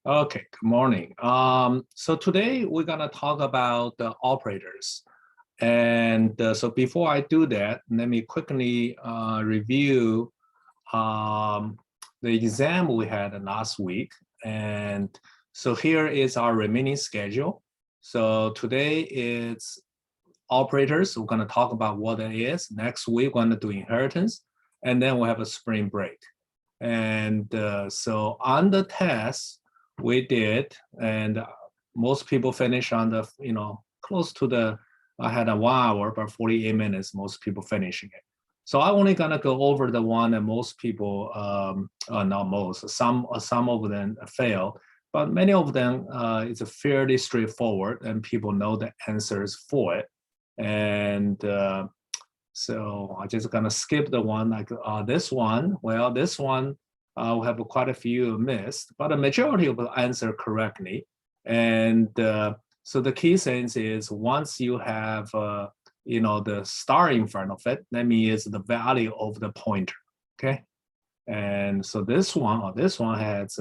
Okay, good morning. So today we're gonna talk about the operators. And so before I do that, let me quickly review um, the exam we had last week. And so here is our remaining schedule. So today is operators. We're gonna talk about what it is. Next week, we're gonna do inheritance. And then we have a spring break. And so on the test, we did, and most people finish on the, close to the, I had a 1 hour, but 48 minutes, most people finishing it. So I'm only gonna go over the one that most people, not most, some of them fail, but many of them it's a fairly straightforward and people know the answers for it. And so I'm just gonna skip the one like this one. Well, this one we have quite a few missed, but the majority of the answer correctly. And so the key things is once you have the star in front of it, that means the value of the pointer. Okay, and so this one has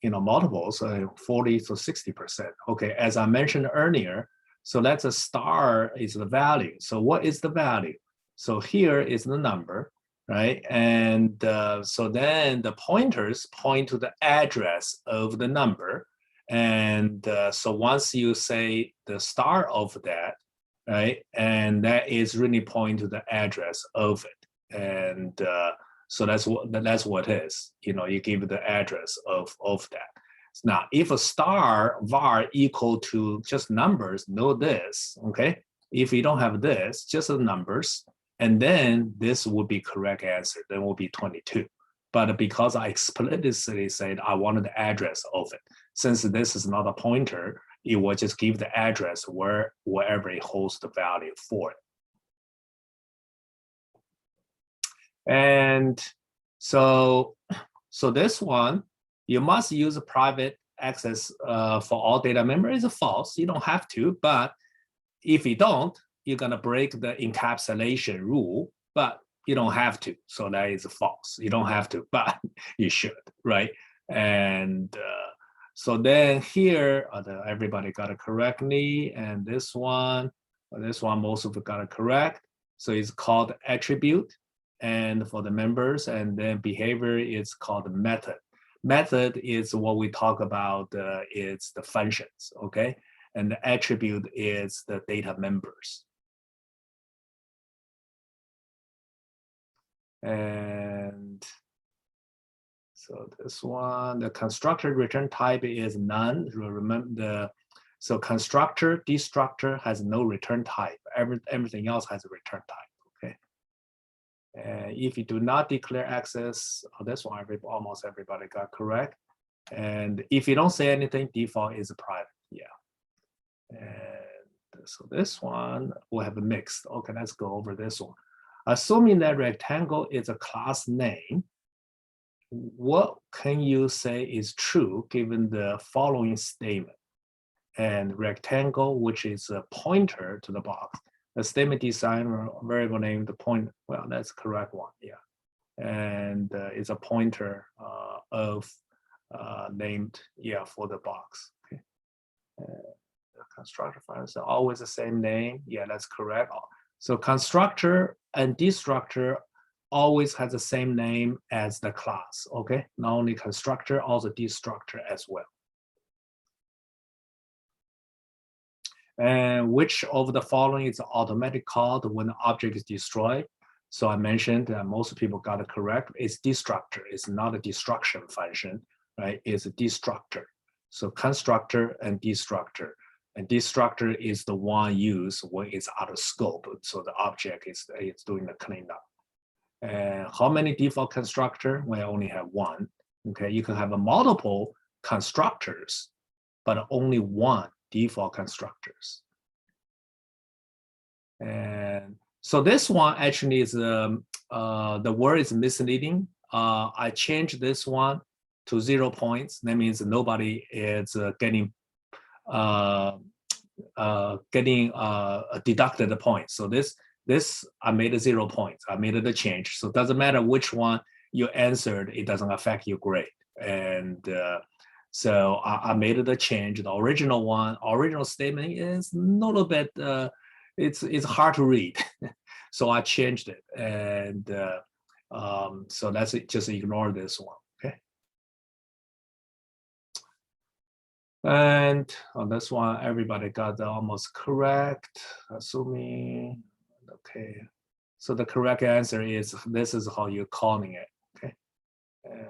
multiples 40 to 60%. Okay, as I mentioned earlier, so that's a star is the value. So what is the value? So here is the number, right? And so then the pointers point to the address of the number. And so once you say the star of that, right? And that is really point to the address of it. And so that's what it is. You give the address of that. Now, if a star var equal to just numbers, know this, okay? If you don't have this, just the numbers, and then this would be correct answer, then will be 22. But because I explicitly said I wanted the address of it, since this is not a pointer, it will just give the address wherever it holds the value for it. And so this one, you must use a private access for all data members is false. You don't have to, but if you don't, you're gonna break the encapsulation rule, but you don't have to. So that is false. You don't have to, but you should, right? And so then here, everybody got it correctly, and this one most of it got it correct. So it's called attribute, and for the members, and then behavior is called method. Method is what we talk about. It's the functions, okay, and the attribute is the data members. And so this one, the constructor return type is none. Remember so constructor, destructor has no return type. Everything else has a return type. Okay. And if you do not declare access, this one almost everybody got correct. And if you don't say anything, default is private. Yeah. And so this one will have a mixed. Okay, let's go over this one. Assuming that rectangle is a class name, what can you say is true given the following statement? And rectangle, which is a pointer to the box. The statement design variable name, the point, well, that's the correct one, yeah. And it's a pointer of named, yeah, for the box, okay. The constructor files are always the same name, yeah, that's correct. So constructor and destructor always has the same name as the class, okay? Not only constructor, also destructor as well. And which of the following is automatic called when the object is destroyed? So I mentioned that most people got it correct. It's destructor. It's not a destruction function, right? It's a destructor. So constructor and destructor. And destructor is the one used when it's out of scope. So the object is doing the cleanup. And how many default constructor? We only have one. Okay, you can have a multiple constructors, but only one default constructors. And so this one actually is the word is misleading. I changed this one to 0 points. That means nobody is getting deducted the points. So this I made a 0 points. I made it a change. So it doesn't matter which one you answered, it doesn't affect your grade. And so I made the change. The original statement is a little bit, it's hard to read. So I changed it. And so that's it, just ignore this one, okay? And on this one, everybody got the almost correct, assuming, okay. So the correct answer is, this is how you're calling it, okay? And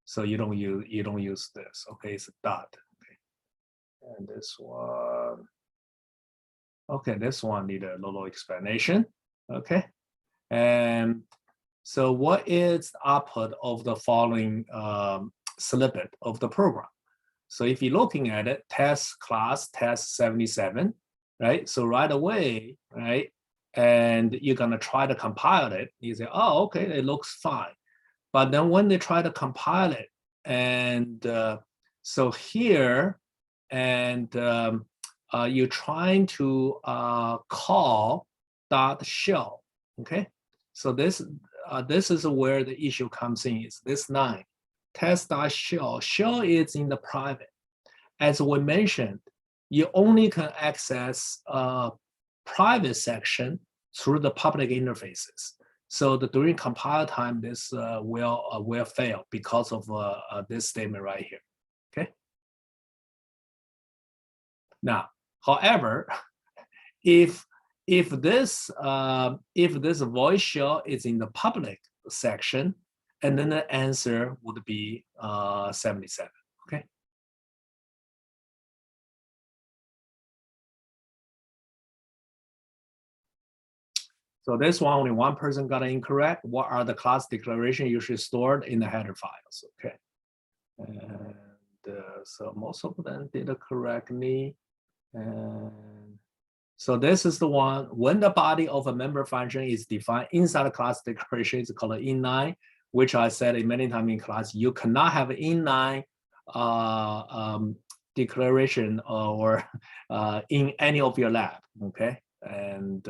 so you don't use this, okay? It's a dot, okay? And this one, okay, this one need a little explanation, okay? And so what is the output of the following snippet of the program? So if you're looking at it, test class, test 77, right? So right away, right? And you're gonna try to compile it. You say, oh, okay, it looks fine. But then when they try to compile it, and so here, and you're trying to call dot shell, okay? So this is where the issue comes in, is this line. Test.shell. Shell is in the private. As we mentioned, you only can access private section through the public interfaces. So during compile time, this will fail because of this statement right here. Okay. Now, however, if this voice shell is in the public section, and then the answer would be 77, okay? So this one, only one person got it incorrect. What are the class declaration usually stored in the header files, okay? And so most of them did it correctly. And so this is the one, when the body of a member function is defined inside the class declaration, it's called an inline, which I said many times in class, you cannot have an inline declaration or in any of your lab, okay? And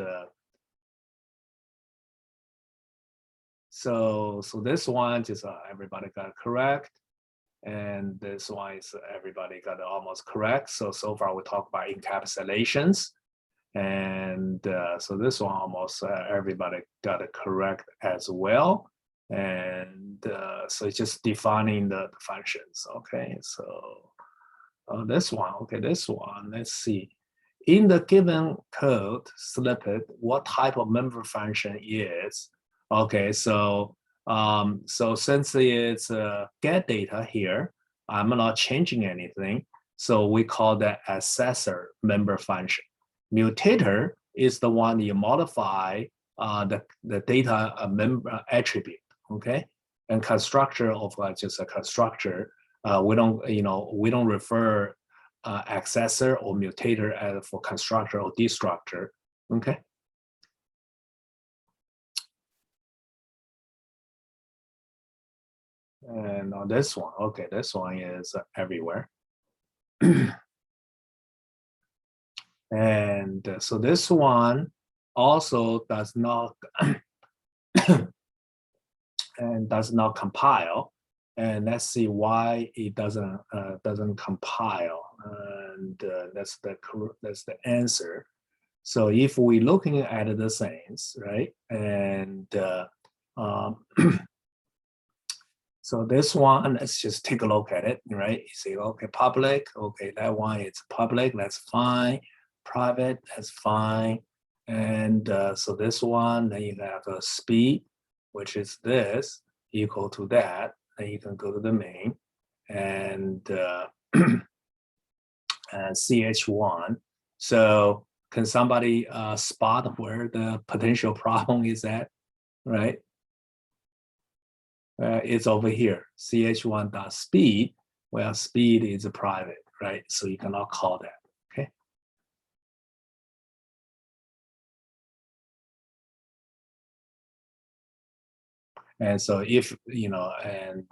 so this one just everybody got it correct. And this one is everybody got it almost correct. So far we talk about encapsulations. And so this one almost everybody got it correct as well. And so it's just defining the functions, okay? So this one, okay, this one, let's see. In the given code snippet, what type of member function is? Okay, so so since it's get data here, I'm not changing anything. So we call that accessor member function. Mutator is the one you modify the data member attribute, okay? And constructor of just a constructor, we don't refer accessor or mutator as for constructor or destructor, okay? And on this one, okay, this one is everywhere. And so this one also does not and does not compile. And let's see why it doesn't compile. And that's the answer. So if we're looking at the things, right? And so this one, let's just take a look at it, right? You say, okay, public, okay, that one is public, that's fine. Private, that's fine. And so this one, then you have a speed, which is this, equal to that. Then you can go to the main and ch1. So can somebody spot where the potential problem is at, right? It's over here, ch1.speed, where speed is private, right? So you cannot call that, okay? And so if, and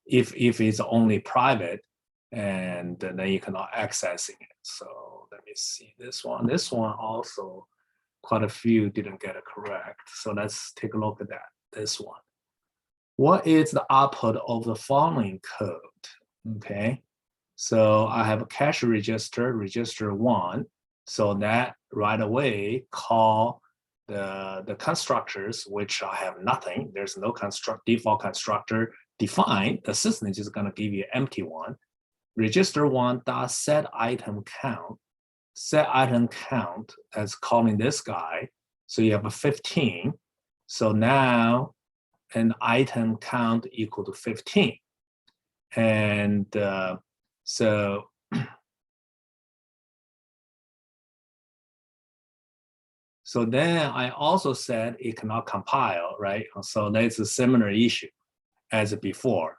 if it's only private, and then you cannot accessing it. So let me see this one. This one also, quite a few didn't get it correct. So let's take a look at that. this one. What is the output of the following code? Okay, so I have a cache register, register 1. So that right away call the constructors, which I have nothing. There's no default constructor defined. The system is just going to give you an empty one. Register 1 dot set item count. Set item count as calling this guy. So you have a 15. So now an item count equal to 15. And so then I also said it cannot compile, right? So that's a similar issue as before.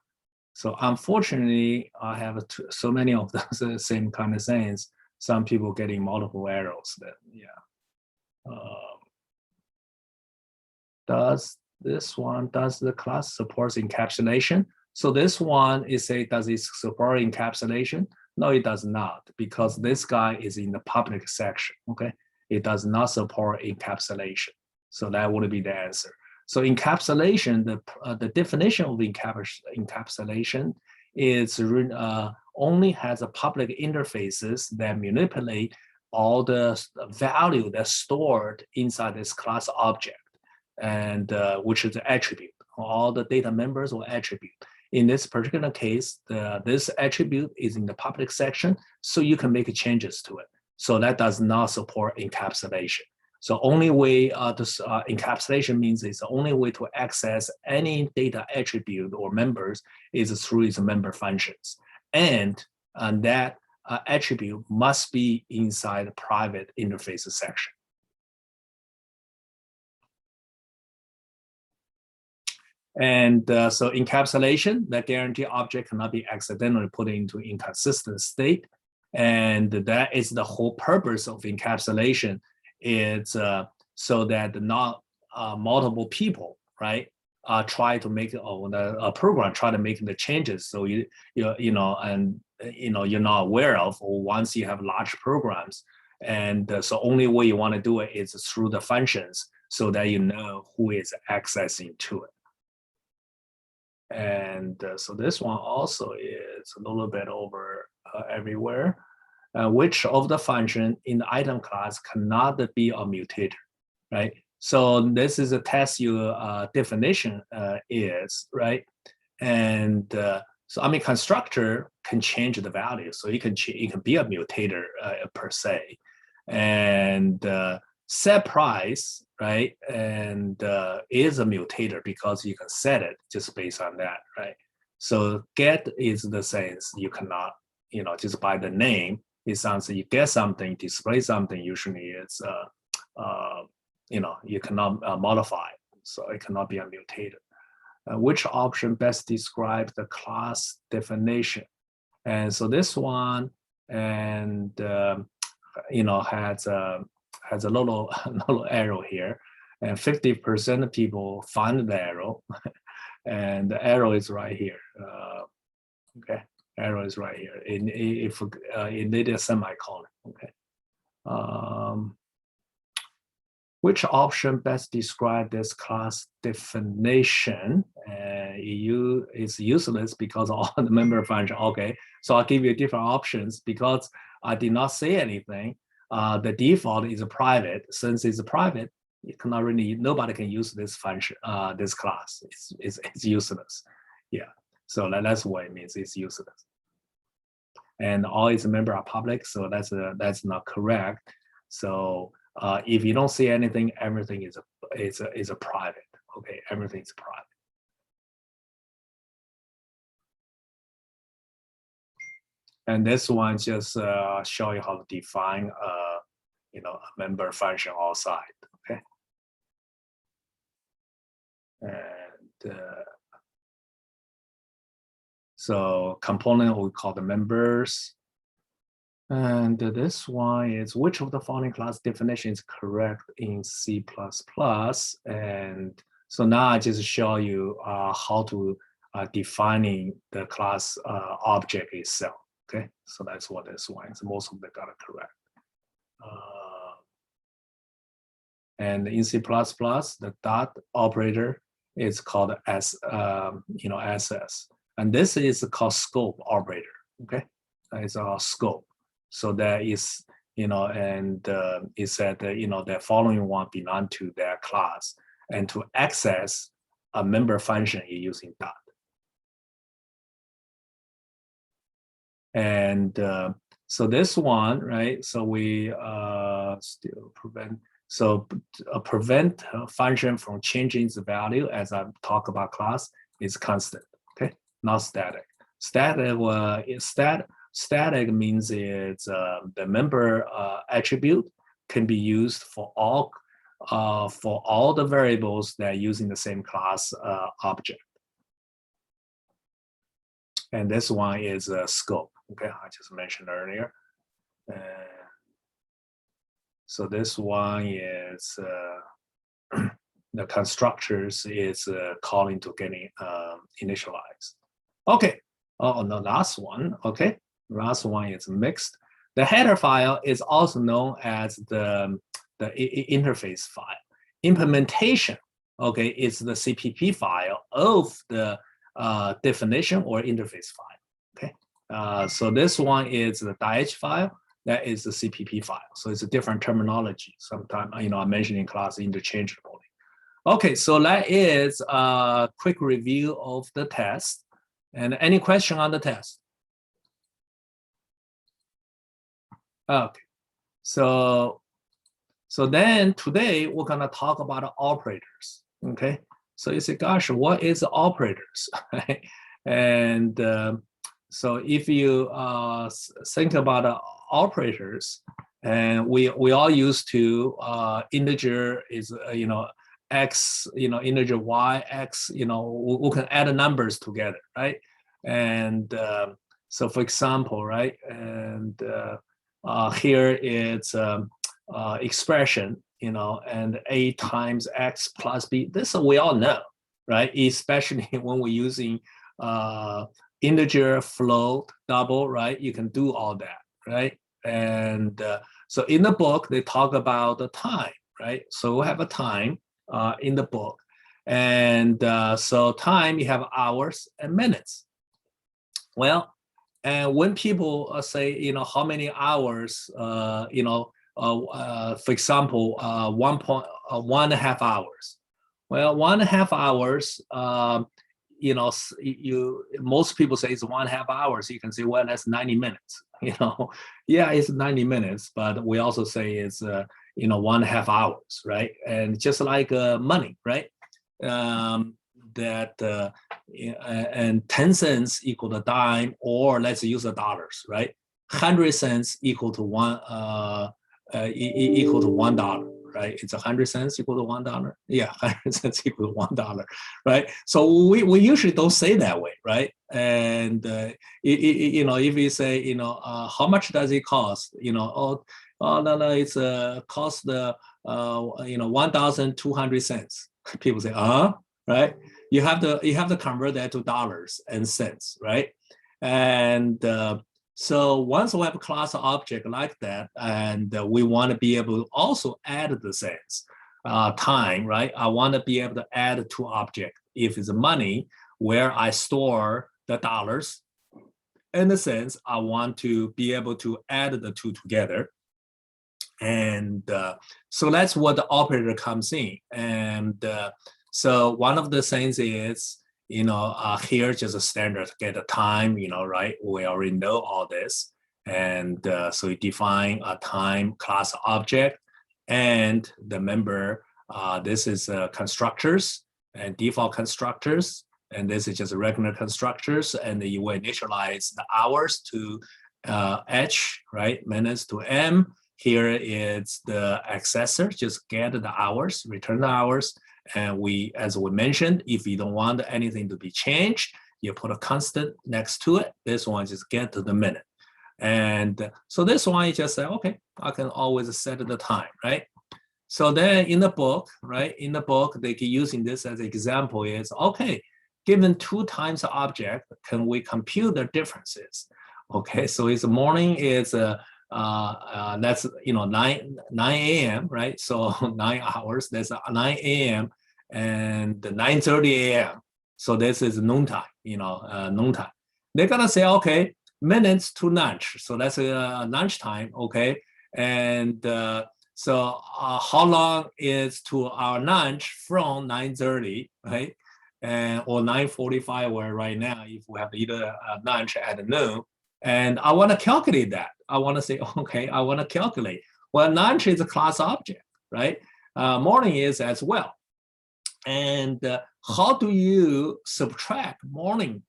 So unfortunately, I have so many of those same kind of things. Some people getting multiple errors. That does the class supports encapsulation? So this one is say, does it support encapsulation? No, it does not, because this guy is in the public section. Okay, it does not support encapsulation. So that would be the answer. So encapsulation, the definition of encapsulation is only has a public interfaces that manipulate all the value that's stored inside this class object, and which is the attribute. All the data members or attribute. In this particular case, this attribute is in the public section, so you can make changes to it. So that does not support encapsulation. So only way encapsulation means it's the only way to access any data attribute or members is through its member functions. And that attribute must be inside the private interface section. And so encapsulation, that guarantee object cannot be accidentally put into inconsistent state. And that is the whole purpose of encapsulation. It's so that not multiple people, right, try to make a program try to make the changes. So you're not aware of, or once you have large programs, and so only way you want to do it is through the functions, so that you know who is accessing to it. And so this one also is a little bit over everywhere. Which of the function in the item class cannot be a mutator, right? So this is a test your definition is, right? And so I mean, constructor can change the value, so it can be a mutator per se, and set price, right? And is a mutator because you can set it just based on that, right? So get is the sense you cannot, just by the name, it sounds like you get something, display something. Usually it's, you cannot modify, so it cannot be a mutator. Which option best describes the class definition? And so this one, and has a little arrow here, and 50% of people find the arrow, and the arrow is right here. Okay, arrow is right here. It needed a semicolon. Okay. Which option best describe this class definition? It's useless because all the member function. Okay, so I'll give you different options because I did not say anything. The default is a private. Since it's a private, it cannot really, nobody can use this function, this class. It's useless. Yeah, so that's what it means. It's useless. And all its members are public, so that's not correct. So if you don't see anything, everything is a private. Okay, everything is private. And this one just show you how to define a member function outside. Okay, and so component we call the members. And this one is which of the following class definition is correct in C++? And so now I just show you how to defining the class object itself. Okay, so that's what this one is. Most of them got it correct. And in C++, the dot operator it's called SS. And this is called scope operator, okay? It's our scope. So that is, and it said that, the following one belong to their class. And to access a member function, you're using dot. And so this one, right? So we still prevent. So prevent function from changing its value, as I talk about class, is constant, okay? Not static. Static means it's the member attribute can be used for all the variables that are using the same class object. And this one is a scope, okay? I just mentioned earlier. So this one is the constructors is calling to getting initialized. Okay, oh, the last one, okay. Last one is mixed. The header file is also known as the interface file. Implementation, okay, is the CPP file of the definition or interface file, okay. So this one is the DIH file. That is the CPP file. So it's a different terminology. Sometimes, I mentioned in class interchangeably. Okay, so that is a quick review of the test. And any question on the test? Okay, so then today we're gonna talk about operators, okay? So you say, gosh, what is operators? And so if you think about operators, and we all used to integer is x, integer y, x, we can add numbers together, right? And so for example, right, and here it's expression, and a times x plus b. This we all know, right? Especially when we're using integer, float, double, right? You can do all that, right? And so in the book, they talk about the time, right? So we have a time in the book. And so time, you have hours and minutes. Well, and when people say, how many hours, for example, 1.5 hours. Well, 1.5 hours, most people say it's 1.5 hours. You can say, well, that's 90 minutes. Yeah, it's 90 minutes, but we also say it's 1.5 hours, right? And just like money, right? That and 10 cents equal to dime, or let's use the dollars, right? 100 cents equal to $1, right? It's 100 cents equal to $1. Yeah, 100 cents equal to $1, right? So we usually don't say that way, right? And if you say, how much does it cost? No, it's cost 1,200 cents. People say, right? You have to convert that to dollars and cents, right? And so once we have a class object like that, and we want to be able to also add the cents, time, right? I want to be able to add two objects. If it's money, where I store the dollars and the cents, I want to be able to add the two together. And so that's what the operator comes in. And so one of the things is, here just a standard, get a time, right? We already know all this. And so you define a time class object and the member, this is constructors and default constructors. And this is just regular constructors. And you will initialize the hours to h, right? Minutes to m. Here is the accessor, just get the hours, return the hours. And as we mentioned, if you don't want anything to be changed, you put a constant next to it. This one just get to the minute. And so this one, you just say, okay, I can always set the time, right? So then in the book, right? In the book, they keep using this as an example is, okay, given 2 times the object, can we compute the differences? Okay, so it's morning is that's 9 a.m., right? So 9 hours, that's 9 a.m. and 9:30 a.m. So this is noontime, noontime. They're gonna say, okay, minutes to lunch. So that's lunchtime, okay? And so how long is to our lunch from 9:30, right? And or 9:45, where right now, if we have either lunch at noon, and I want to calculate that. I want to say, okay, I want to calculate. Well, lunch is a class object, right? Morning is as well. And how do you subtract morning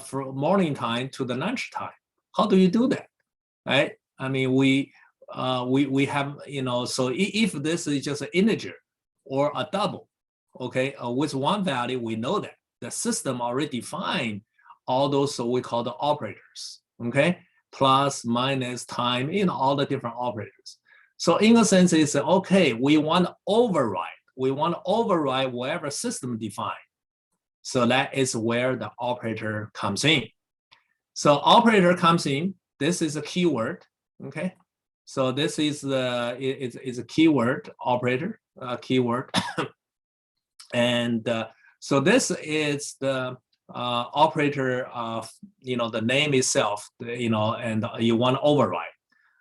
from morning time to the lunch time? How do you do that, right? I mean, we have, so if this is just an integer or a double, okay, with one value, we know that the system already defined all those, so we call the operators, okay, plus, minus, time, all the different operators. So in a sense, it's okay, we want to override. We want to override whatever system defined. So that is where the operator comes in. So operator comes in. This is a keyword, okay? So this is is a keyword operator, keyword. And so this is the operator of, the name itself, and you want to override.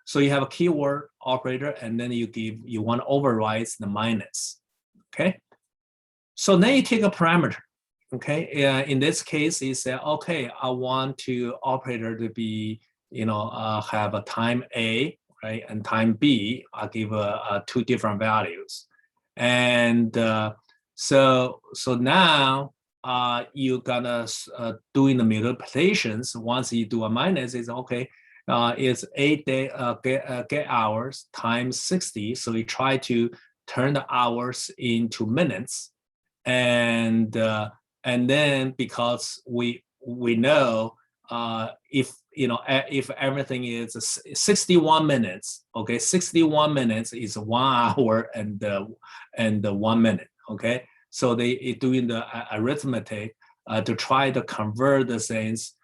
So you have a keyword operator, and then you want to override the minus, okay? So then you take a parameter, okay? In this case, you say, okay, I want to operator to be, have a time A, right, and time B. I'll give two different values, and so now you're gonna doing the manipulations. Once you do a minus, it's okay. It's 8 day get hours times 60. So we try to turn the hours into minutes, and then because we know if everything is 61 minutes, okay, 61 minutes is 1 hour and 1 minute, okay. So they doing the arithmetic to try to convert the things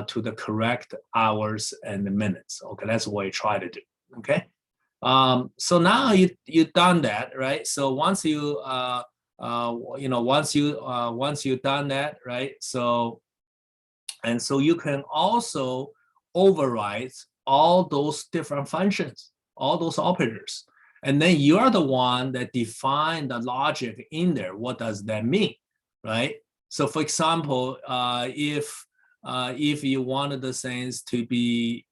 to the correct hours and the minutes. Okay, that's what you try to do. Okay, so now you've done that, right? So once you once you've done that, right? So you can also override all those different functions, all those operators, and then you're the one that define the logic in there. What does that mean, right? So for example, if you wanted the things to be,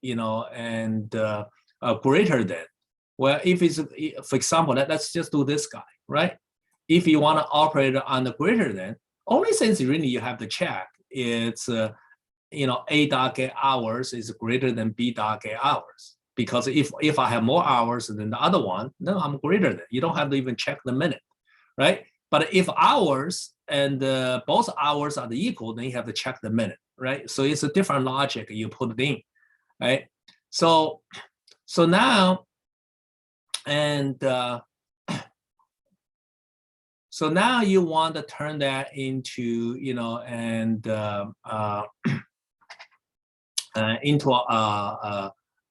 greater than, well, if it's, for example, let's just do this guy, right? If you want to operate on the greater than, only things really you have to check it's A dot get hours is greater than B dot get hours. Because if I have more hours than the other one, then I'm greater than. You don't have to even check the minute, right? But if hours and both hours are equal, then you have to check the minute, right? So it's a different logic you put it in, right? So now, and so now you want to turn that into, into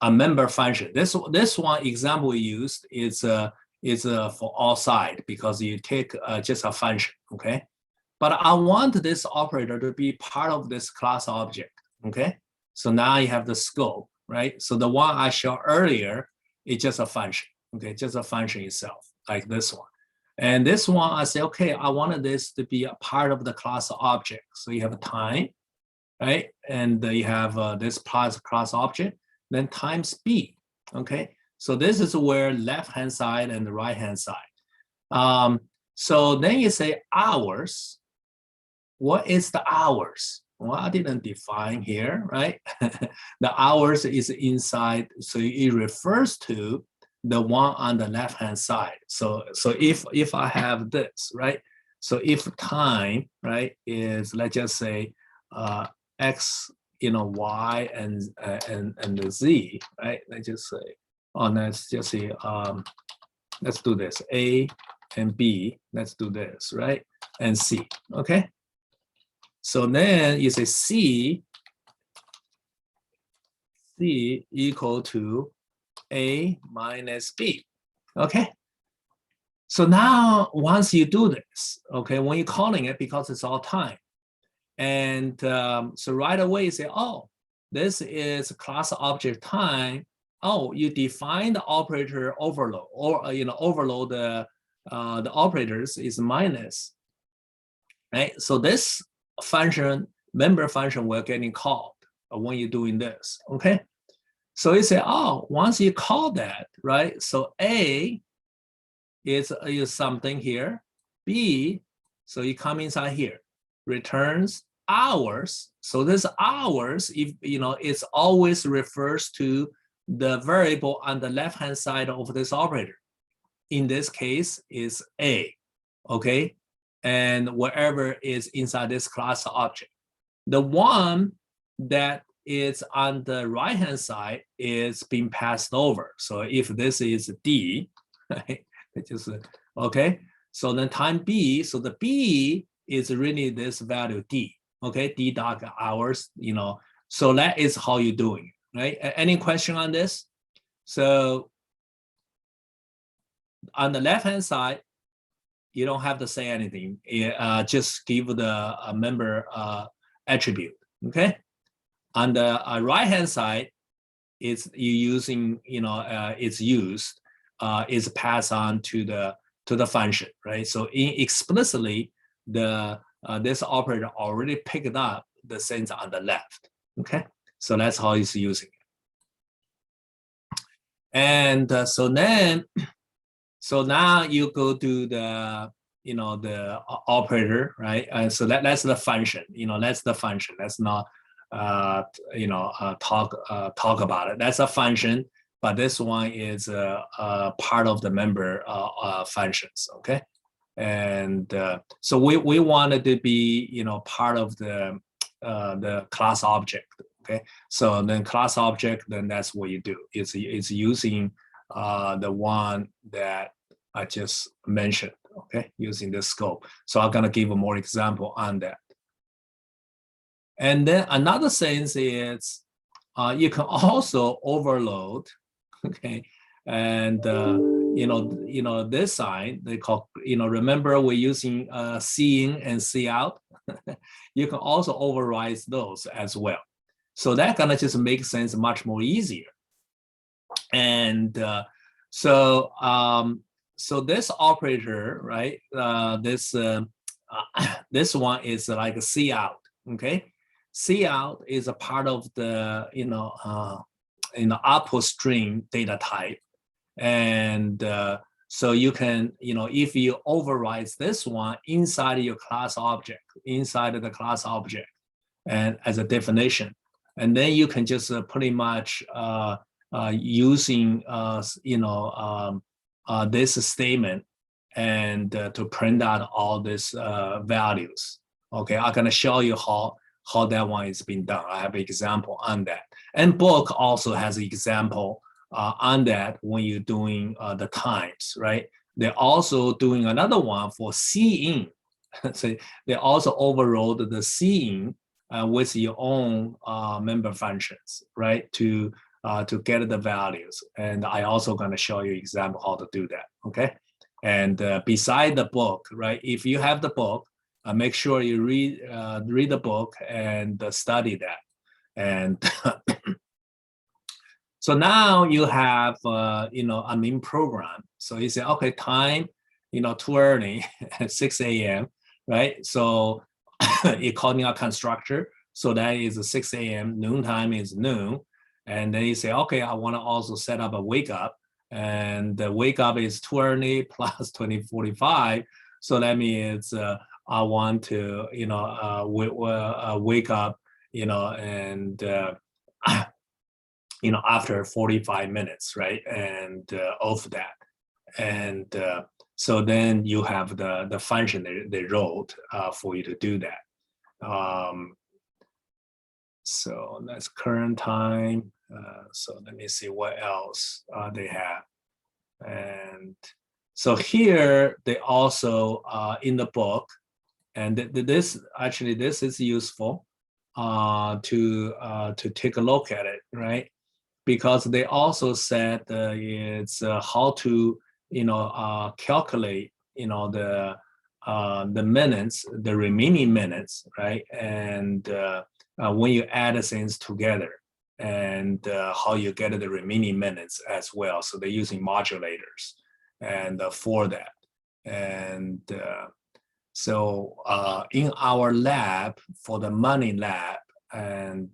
a member function. This one example we used is for all side because you take just a function, okay? But I want this operator to be part of this class object, okay? So now you have the scope, right? So the one I showed earlier is just a function, okay? Just a function itself, like this one. And this one, I say, okay, I wanted this to be a part of the class object. So you have a time, right? And you have this class object, then times B, okay? So this is where left-hand side and the right-hand side. So then you say hours. What is the hours? Well, I didn't define here, right? The hours is inside, so it refers to the one on the left-hand side. So if I have this, right? So if time, right, is, let's just say X, Y and the Z, right? Let's just say, let's just say, let's do this, A and B, let's do this, right? And C, okay? So then you say C equal to A minus B, okay? So now once you do this, okay, when you're calling it, because it's all time, and so right away you say, oh, this is class object time. Oh, you define the operator overload, or overload the operators is minus, right? So this function, member function, will getting called when you're doing this, okay? So you say, oh, once you call that, right? So A is something here, B, so you come inside here, returns hours. So this hours, if it's always refers to the variable on the left-hand side of this operator. In this case is A, okay? And wherever is inside this class object. The one that is on the right-hand side is being passed over. So if this is D, right? It just, okay? So then time B, so the B is really this value D, okay? D dot hours, so that is how you're doing, right? Any question on this? So on the left-hand side, you don't have to say anything. Just give the member attribute, okay? On the right-hand side, it's you using, it's used, is passed on to the function, right? So explicitly, the this operator already picked up the sense on the left, okay? So that's how it's using it. And so now you go to the the operator, right? And so that's the function, that's the function. Let's not talk about it. That's a function, but this one is part of the member functions, okay? And so we wanted to be part of the class object, okay? So then class object, then that's what you do. It's using the one that I just mentioned, okay, using the scope. So I'm gonna give a more example on that. And then another sense is you can also overload, okay, and this sign they call, remember we're using C in and C out. You can also override those as well. So that gonna just make sense much more easier. And so this operator, right? This one is like a C out, okay? C out is a part of the output string data type, and so you can if you override this one inside your class object, inside of the class object, and as a definition, and then you can just pretty much using this statement and to print out all these values. Okay, I'm gonna show you how that one is being done. I have an example on that. And book also has an example on that when you're doing the times, right? They're also doing another one for C in. So they also overrode the C in with your own member functions, right? To get the values. And I also gonna show you example how to do that, okay? And beside the book, right? If you have the book, make sure you read the book and study that. And so now you have a main program. So you say, okay, time, too early at 6 a.m., right? So you're calling a constructor. So that is 6 a.m. Noon time is noon. And then you say, okay, I want to also set up a wake up. And the wake up is 2 early plus 2045. So that means I want to, wake up, and, after 45 minutes, right? And of that. And so then you have the function they wrote for you to do that. So that's current time. So let me see what else they have. And so here they also in the book, and this is useful to take a look at it, right? Because they also said it's how to calculate, the minutes, the remaining minutes, right? And when you add things together, and how you get the remaining minutes as well. So they're using modulators and for that. And so in our lab, for the money lab, and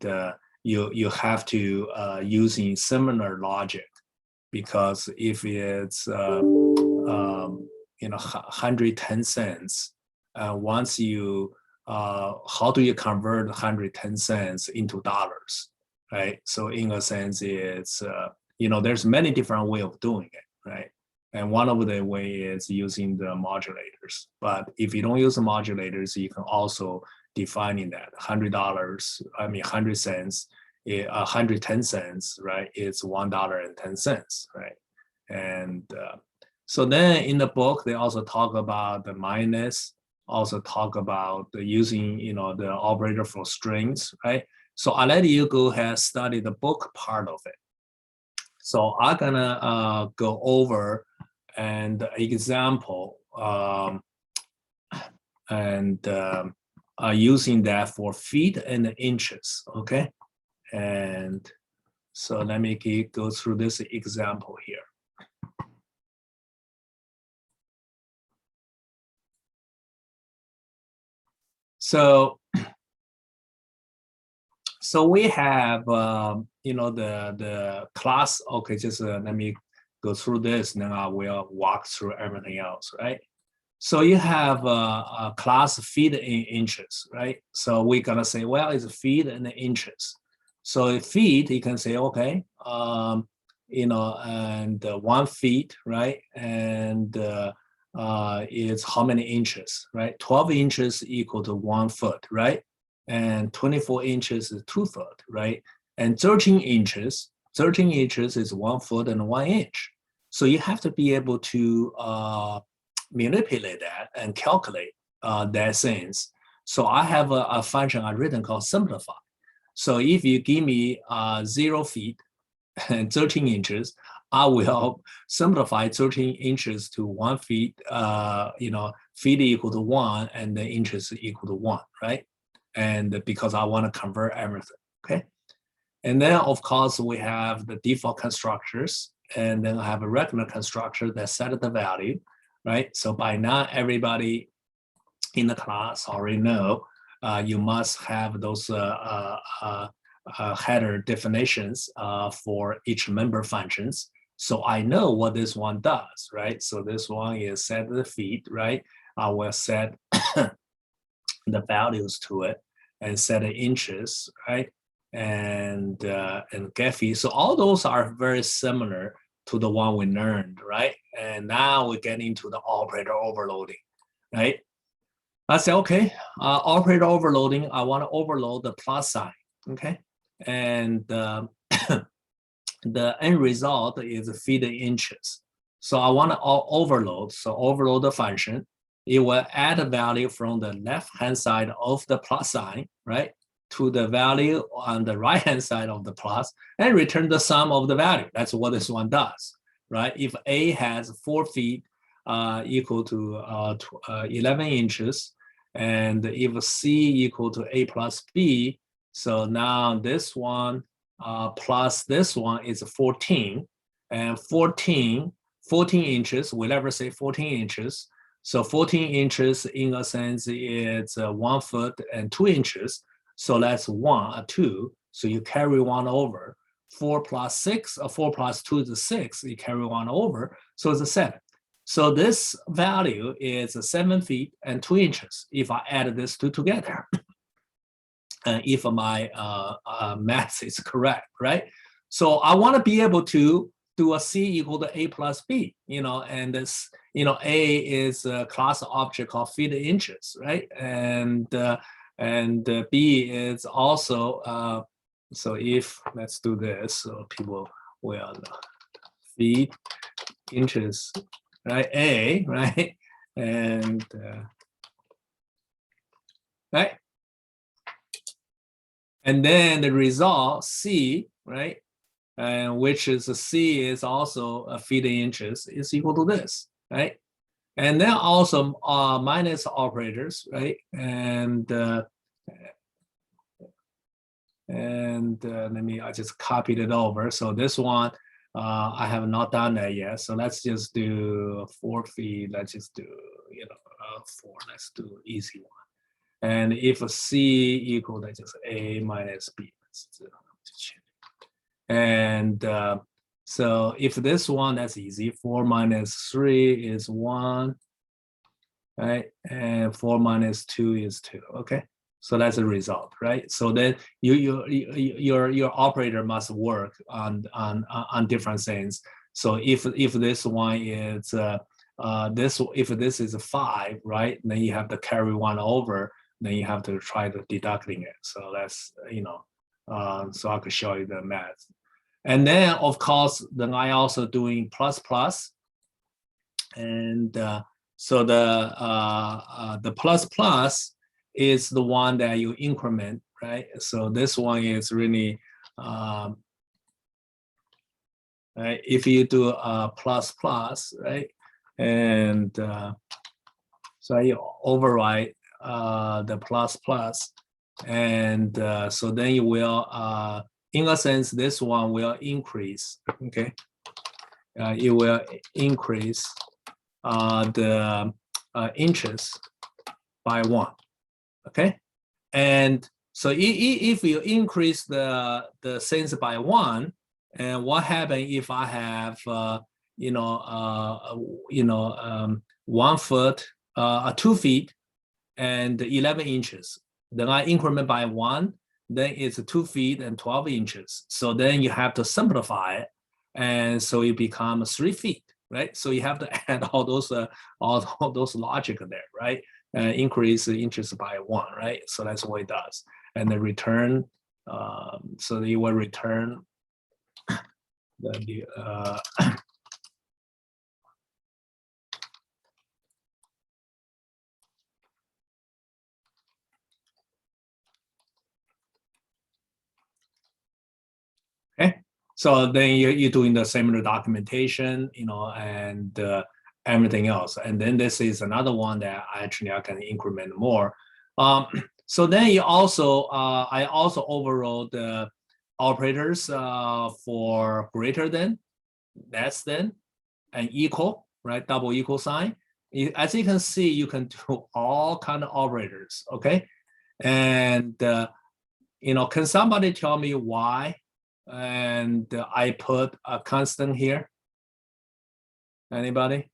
you have to using similar logic, because if it's 110 cents, once you how do you convert 110 cents into dollars, right? So in a sense, it's there's many different way of doing it, right? And one of the way is using the modulators. But if you don't use the modulators, you can also defining that $100, 100 cents, 110 cents, right? It's $1.10, right? And so then in the book, they also talk about the minus, also talk about the using, the operator for strings, right? So I'll let you go ahead study the book part of it. So I'm gonna go over an example using that for feet and inches, okay? And so let me go through this example here. So we have, the class. Okay, just let me go through this, and then I will walk through everything else, right? So you have a class feet in inches, right? So we're gonna say, well, it's feet in inches. So feet, you can say, okay, and 1 feet, right? And is how many inches, right? 12 inches equal to 1 foot, right? And 24 inches is 2 foot, right? And 13 inches is 1 foot and 1 inch. So you have to be able to manipulate that and calculate that things. So I have a function I've written called simplify. So if you give me 0 feet and 13 inches, I will simplify 13 inches to 1 feet, feet equal to 1 and the inches equal to 1, right? And because I want to convert everything, okay? And then of course we have the default constructors, and then I have a regular constructor that set the value, right? So by now everybody in the class already know you must have those header definitions for each member functions. So I know what this one does, right? So this one is set the feet, right? I will set the values to it and set the inches, right? And get feet. So all those are very similar to the one we learned, right? And now we get into the operator overloading, right? I say, okay, operator overloading, I want to overload the plus sign, okay? And the end result is feet in inches. So I want to overload, so overload the function. It will add a value from the left-hand side of the plus sign, right, to the value on the right-hand side of the plus, and return the sum of the value. That's what this one does, right? If A has 4 feet equal to 11 inches, and if C equal to A plus B, so now this one plus this one is 14, and 14 inches, we'll never say 14 inches. So 14 inches in a sense is 1 foot and 2 inches. So that's 1, 2. So you carry 1 over. 4 plus 6, 4 plus 2 is 6. You carry 1 over. So it's a 7. So this value is 7 feet and 2 inches if I add these two together. And if my math is correct, right? So I want to be able to do a C equal to A plus B, and this, A is a class object called feet inches, right? And B is also, so if, let's do this, so people will feet inches, right? A, right? And, right? And then the result, C, right? and which is C is also feet in inches, is equal to this, right? And then also minus operators, right? And I just copied it over. So this one, I have not done that yet. So let's just do 4 feet. Let's just do, 4. Let's do easy one. And if C equal, that's just A minus B. And so if this one, that's easy. 4 minus 3 is 1, right? And 4 minus 2 is 2. Okay. So that's the result, right? So then your operator must work on different things. So if this one is if this is a 5, right? Then you have to carry 1 over. Then you have to try to deducting it. So that's so I could show you the math. And then of course, then I also doing plus plus, and so the plus plus is the one that you increment, right? So this one is really, right? If you do a plus plus, right? And so you override the plus plus, and so then you will, in a sense, this one will increase, okay? It will increase the inches by 1. Okay, and so if you increase the things by 1, and what happens if I have 1 foot, 2 feet, and 11 inches? Then I increment by 1, then it's 2 feet and 12 inches. So then you have to simplify it, and so it becomes 3 feet, right? So you have to add all those logic there, right? Increase the inches by 1, right? So that's what it does. And the return, so you will return the okay. So then you're doing the similar documentation, and everything else. And then this is another one that I can increment more. So then you also, I also overrode the operators for greater than, less than, and equal, right? Double equal sign. As you can see, you can do all kind of operators, okay? And, can somebody tell me why? And I put a constant here. Anybody?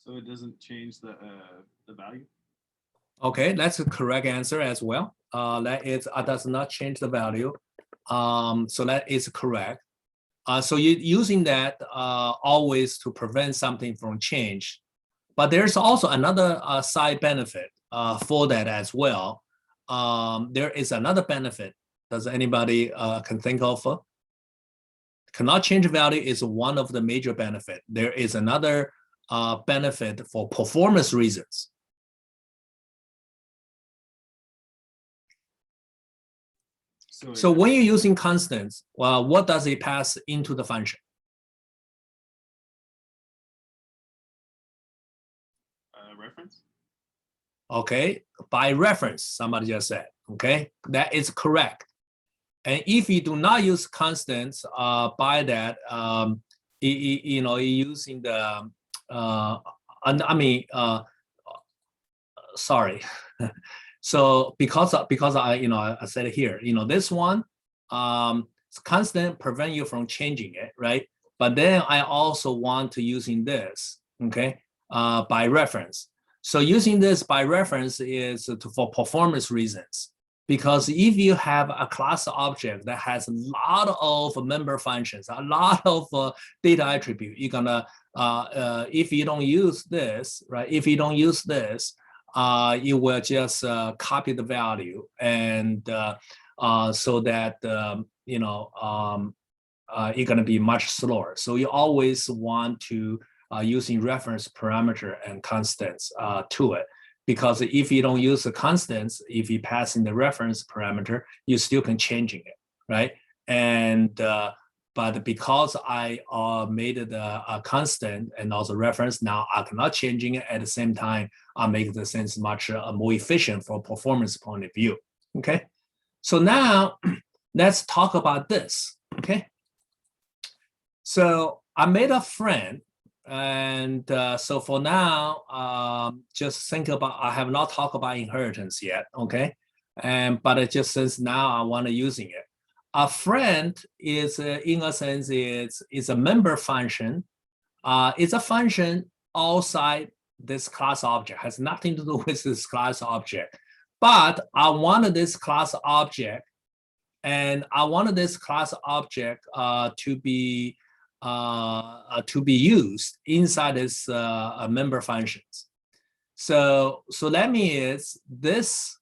So it doesn't change the value? Okay, that's a correct answer as well. That is does not change the value. So that is correct. So you're using that always to prevent something from change. But there's also another side benefit for that as well. There is another benefit. Does anybody can think of? Cannot change value is one of the major benefit. There is another benefit for performance reasons. So when you're using constants, well, what does it pass into the function? Reference. Okay, by reference, somebody just said. Okay, that is correct. And if you do not use constants by that, using the, sorry. So because I said here, this one, constant prevent you from changing it, right? But then I also want to using this, okay, by reference. So using this by reference is for performance reasons. Because if you have a class object that has a lot of member functions, a lot of data attribute, you're gonna, if you don't use this, right? If you don't use this, you will just copy the value, and so that you're gonna be much slower. So you always want to using reference parameter and constants to it. because if you don't use the constants, if you pass in the reference parameter, you still can changing it, right? And but because I made it a constant and also reference, now I cannot changing it at the same time. I make the sense much more efficient from performance point of view. Okay, so now let's talk about this. Okay, so I made a friend. And so for now, just think about, I have not talked about inheritance yet, okay? But it just since now I want to using it. A friend is, in a sense, it's a member function. It's a function outside this class object, has nothing to do with this class object. But I wanted this class object, and I wanted this class object to be used inside this member functions. So that means this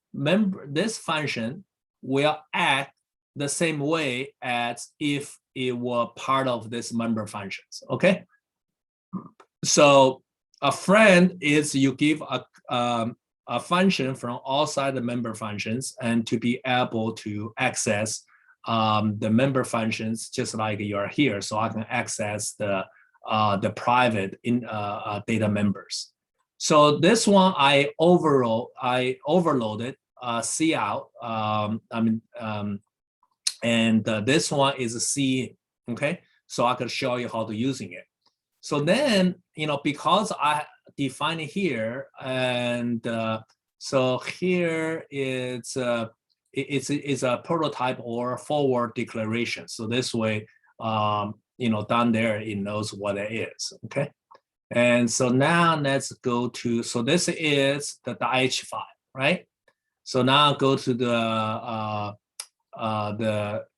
function will act the same way as if it were part of this member functions. Okay. So a friend is you give a function from outside the member functions and to be able to access the member functions just like you're here, so I can access the private data members. So this one I overloaded cout. And this one is a C. Okay, so I can show you how to using it. So then because I define it here, and so here it's a prototype or forward declaration. So this way, down there, it knows what it is, okay? And so now let's go to, so this is the .h file, right? So now go to the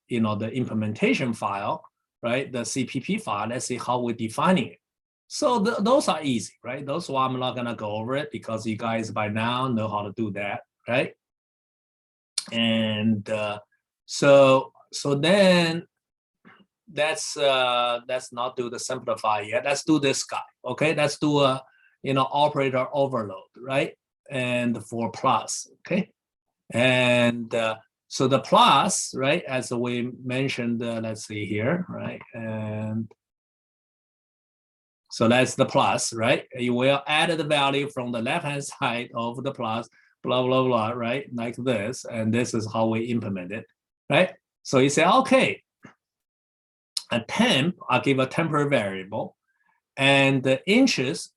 implementation file, right? The CPP file, let's see how we're defining it. So those are easy, right? Those one I'm not gonna go over it because you guys by now know how to do that, right? And so then let's not do the simplify yet. Let's do this guy. Okay, let's do a operator overload, right? And for plus, okay, and so the plus, right, as we mentioned, let's see here, right, and so that's the plus, right? You will add the value from the left-hand side of the plus, blah, blah, blah, right? Like this, and this is how we implement it, right? So you say, okay, a temp, I'll give a temporary variable, and the inches,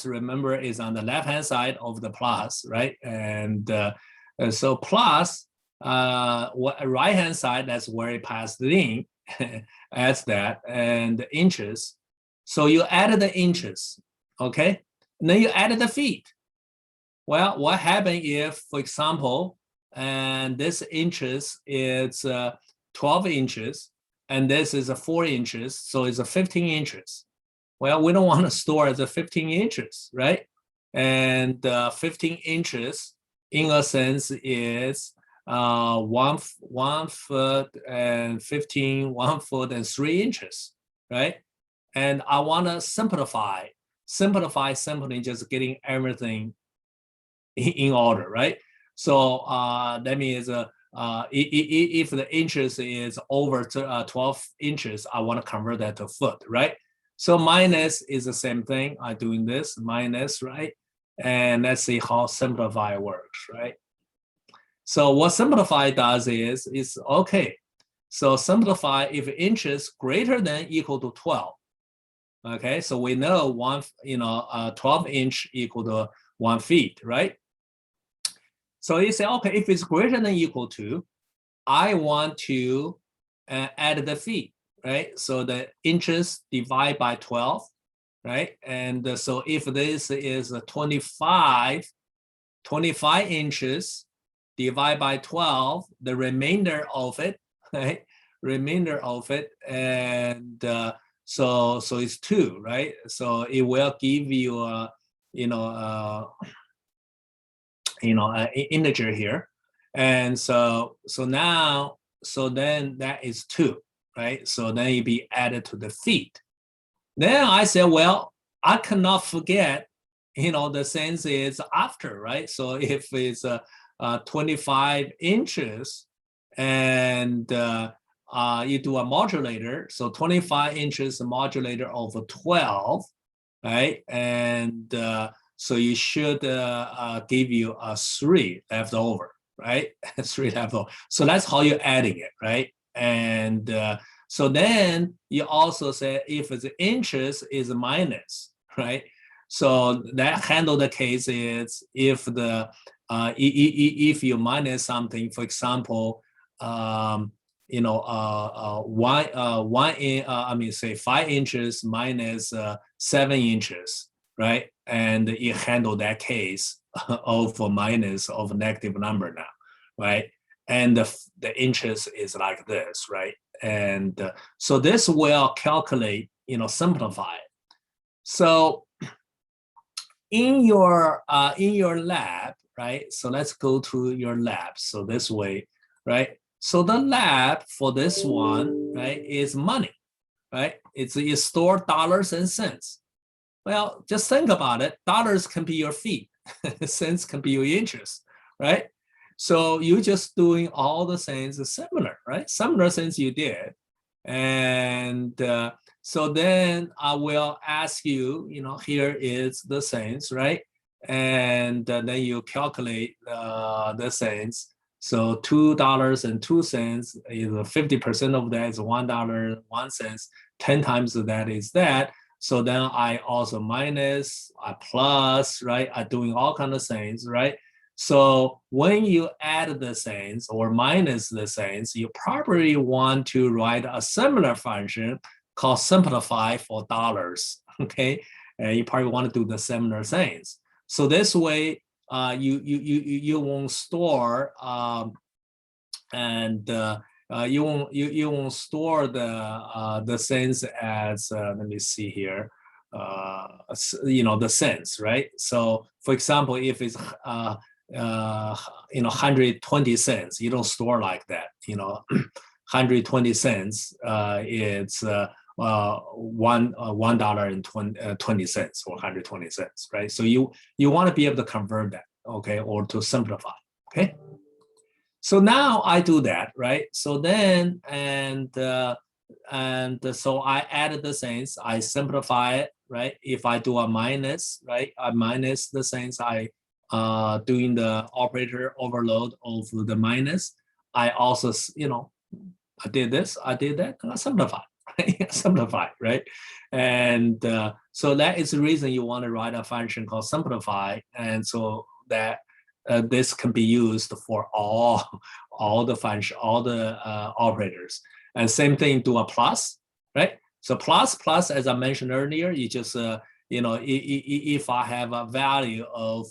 remember, is on the left-hand side of the plus, right? And so plus, right-hand side, that's where it passed in, as that, and the inches. So you added the inches, okay? And then you added the feet. Well, what happened if, for example, and this inches is 12 inches, and this is 4 inches, so it's 15 inches. Well, we don't want to store as 15 inches, right? And 15 inches, in a sense, is 1 foot and 15, 1 foot and 3 inches, right? And I want to simplify simply just getting everything in order, right? So that means if the inches is over 12 inches, I want to convert that to foot, right? So minus is the same thing. I'm doing this minus, right? And let's see how simplify works, right? So what simplify does is okay. So simplify if inches greater than equal to 12. Okay, so we know 12 inch equal to 1 feet, right? So you say, okay, if it's greater than equal to, I want to add the feet, right? So the inches divide by 12, right? And so if this is 25 inches divide by 12, the remainder of it, right? Remainder of it, and so it's 2, right? So it will give you an integer here, and so then that is 2, right? So then it be added to the feet. Then I said, well, I cannot forget the sense is after, right? So if it's 25 inches and you do a modulator, so 25 inches modulator over 12, right? And so you should give you a 3 left over, right? 3 left over. So that's how you're adding it, right? And so then you also say if it's inches is minus, right? So that handle the case is if the if you minus something, for example, one say 5 inches minus 7 inches, right? And you handle that case of minus of negative number now, right? And the inches is like this, right? And so this will calculate, simplify. So in your lab, right? So let's go to your lab. So this way, right? So the lab for this one, right, is money, right? You store dollars and cents. Well, just think about it. Dollars can be your feet, cents can be your interest, right? So you're just doing all the things similar, right? Similar things you did. And so then I will ask you, here is the cents, right? And then you calculate the cents. So $2.02 is 50% of that is $1.01. 10 times of that is that. So then I also minus, I plus, right? I'm doing all kinds of things, right? So when you add the cents or minus the cents, you probably want to write a similar function called simplify for dollars, okay? And you probably want to do the similar things. So this way, you won't store you won't store the cents as let me see here, the cents, right? So for example, if it's 120 cents, you don't store like that. 120 cents, it's $1.20 or 120 cents, right? So you want to be able to convert that, okay, or to simplify, okay? So now I do that, right? So then, and so I added the things, I simplify it, right? If I do a minus, right? I minus the things, I doing the operator overload of the minus. I also, I did this, I did that, and I simplify, right? Simplify, right? And so that is the reason you want to write a function called simplify, and so that this can be used for all the function, all the operators. And same thing, do a plus, right? So plus, as I mentioned earlier, you just, if I have a value of,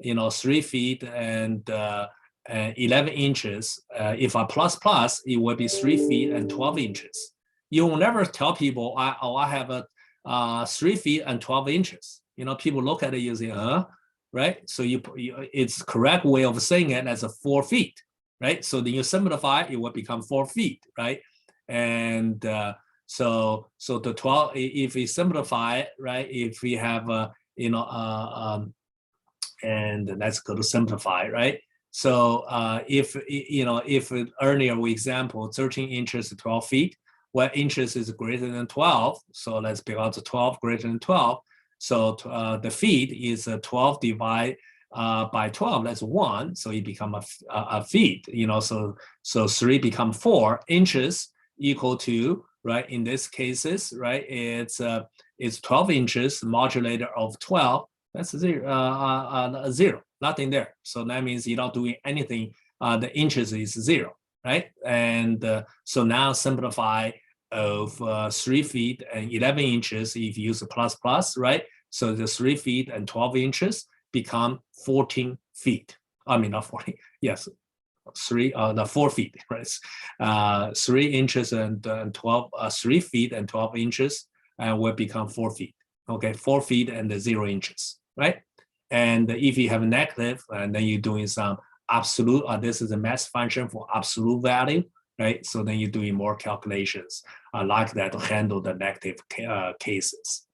3 feet and 11 inches, if I plus, it will be 3 feet and 12 inches. You will never tell people, I have a 3 feet and 12 inches. People look at it using, right? So it's correct way of saying it as a 4 feet, right? So then you simplify, it will become 4 feet, right? And so the 12, if we simplify it, right? If we have and let's go to simplify, right? So if earlier we example 13 inches to 12 feet, where inches is greater than 12, so let's pick out the 12 greater than 12. So the feet is 12 divided by 12, that's 1, so it become a feet, so 3 become 4 inches equal to, right, in this cases, right, it's 12 inches modulator of 12, that's 0, nothing there. So that means you're not doing anything, the inches is 0, right? And so now simplify of 3 feet and 11 inches if you use a plus, right? So the 3 feet and 12 inches become 14 feet. I mean, not 14, yes, 4 feet, right? 3 inches and 12, 3 feet and 12 inches will become 4 feet. Okay, 4 feet and 0 inches, right? And if you have a negative, and then you're doing some absolute, this is a mass function for absolute value, right? So then you're doing more calculations like that to handle the negative cases.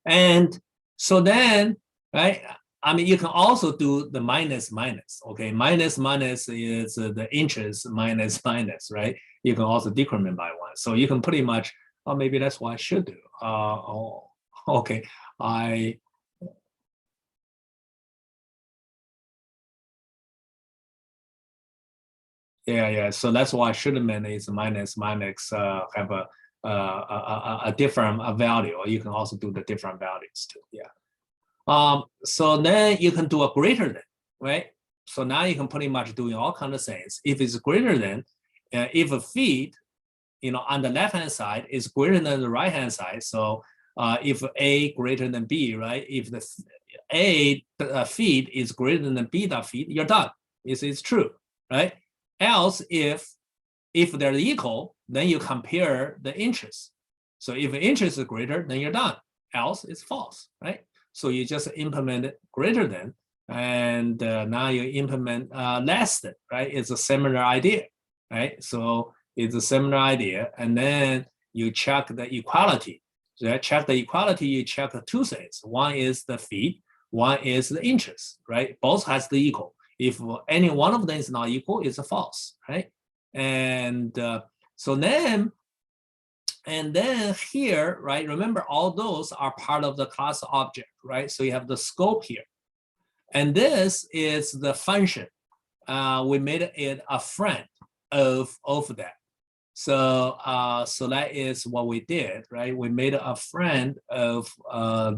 And So then, right, I mean, you can also do the minus minus, okay? Minus minus is the interest minus minus, right? You can also decrement by one. So you can pretty much, oh, maybe that's what I should do. Oh, okay, yeah. So that's why Schulman is minus minus have a different value, or you can also do the different values too. Yeah. So then you can do a greater than, right? So now you can pretty much doing all kinds of things. If it's greater than, if a feed, on the left hand side is greater than the right hand side. So if A greater than B, right? If the A feed is greater than B dot feed, you're done. It's true, right? Else, if they're equal, then you compare the interest. So if interest is greater, then you're done. Else, it's false, right? So you just implement greater than, and now you implement less than, right? It's a similar idea, right? So it's a similar idea, and then you check the equality. So check the equality, you check two things. One is the feed, one is the interest, right? Both has to equal. If any one of them is not equal, it's a false, right? And so then, and then here, right? Remember, all those are part of the class object, right? So you have the scope here, and this is the function. We made it a friend of that. So so that is what we did, right? We made a friend of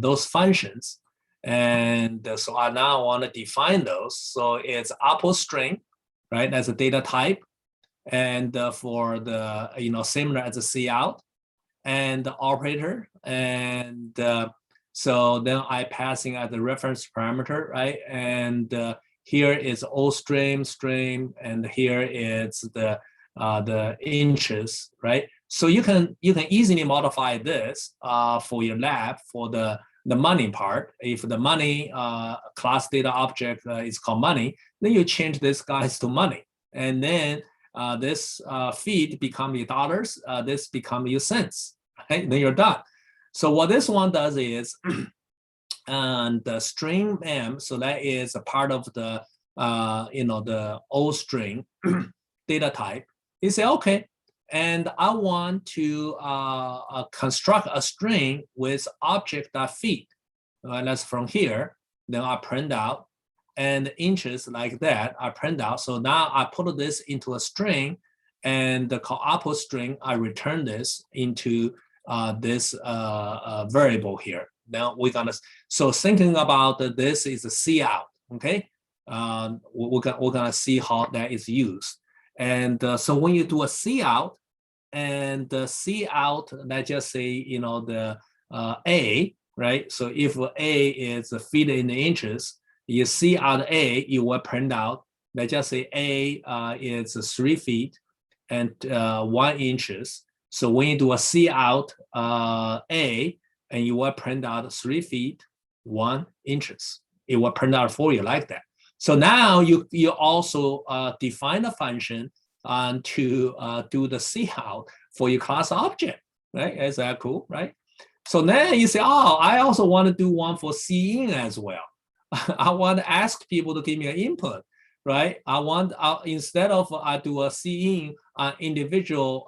those functions. And so I now want to define those. So it's Apple string, right? That's a data type. And for the, similar as a cout and the operator. And so then I passing as the reference parameter, right? And here is O stream, and here is the interest, right? So you can easily modify this for your lab for the money part. If the money class data object is called money, then you change this guys to money, and then this feed become your dollars, this become your cents, right? Then you're done. So what this one does is, and the string m, so that is a part of the the O string data type. You say, okay, and I want to construct a string with object.feed. That's from here. Then I print out, and interest like that, I print out. So now I put this into a string, and the call Apple string, I return this into this variable here. Now we're gonna, so thinking about this is a cout, okay? We're gonna see how that is used. And so when you do a cout, and the cout, let's just say, the A, right? So if A is a feed in the interest, you cout A, you will print out, let's just say A is 3 feet and 1 interest. So when you do a cout A, and you will print out 3 feet, 1 interest. It will print out for you like that. So now you also define a function to do the cout for your class object, right? Is that cool, right? So then you say, oh, I also want to do one for cin as well. I want to ask people to give me an input, right? I want, instead of I do a cin individual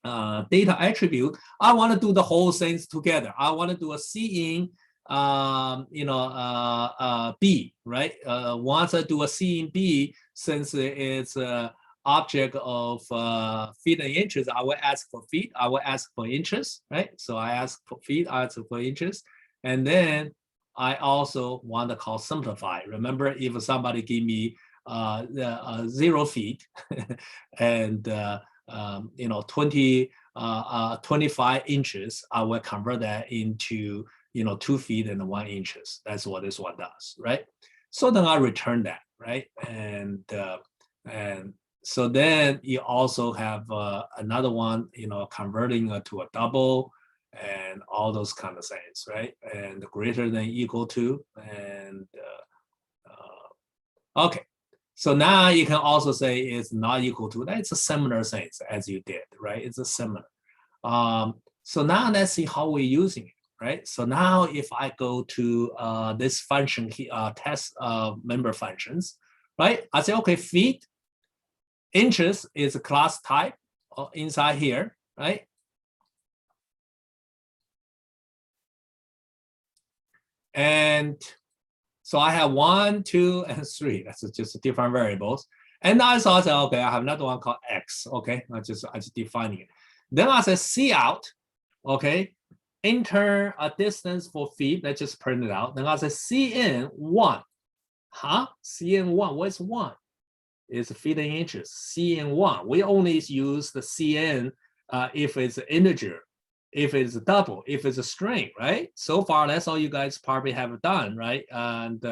data attribute, I want to do the whole things together. I want to do a cin B, right? Once I do a cin B, since it's object of feed and interest, I will ask for feed, I will ask for interest, right? So I ask for feed, I ask for interest, and then I also want to call simplify. Remember, if somebody give me 0 feet and 25 inches, I will convert that into 2 feet and 1 inches. That's what this one does, right? So then I return that, right? And so then you also have another one, converting to a double and all those kind of things, right? And greater than equal to, and okay. So now you can also say it's not equal to. That's a similar thing as you did, right? It's a similar. So now let's see how we're using it, right? So now if I go to this function here, test member functions, right? I say, okay, feet, inches is a class type inside here, right? And so I have 1, 2, and 3. That's just different variables. And I saw, okay, I have another one called X. Okay, I just defining it. Then I said C out. Okay, enter a distance for feet. Let's just print it out. Then I said CN 1. Huh? CN 1. What's 1? It's feet in inches. CN 1. We only use the CN if it's an integer, if it's a double, if it's a string, right? So far, that's all you guys probably have done, right? And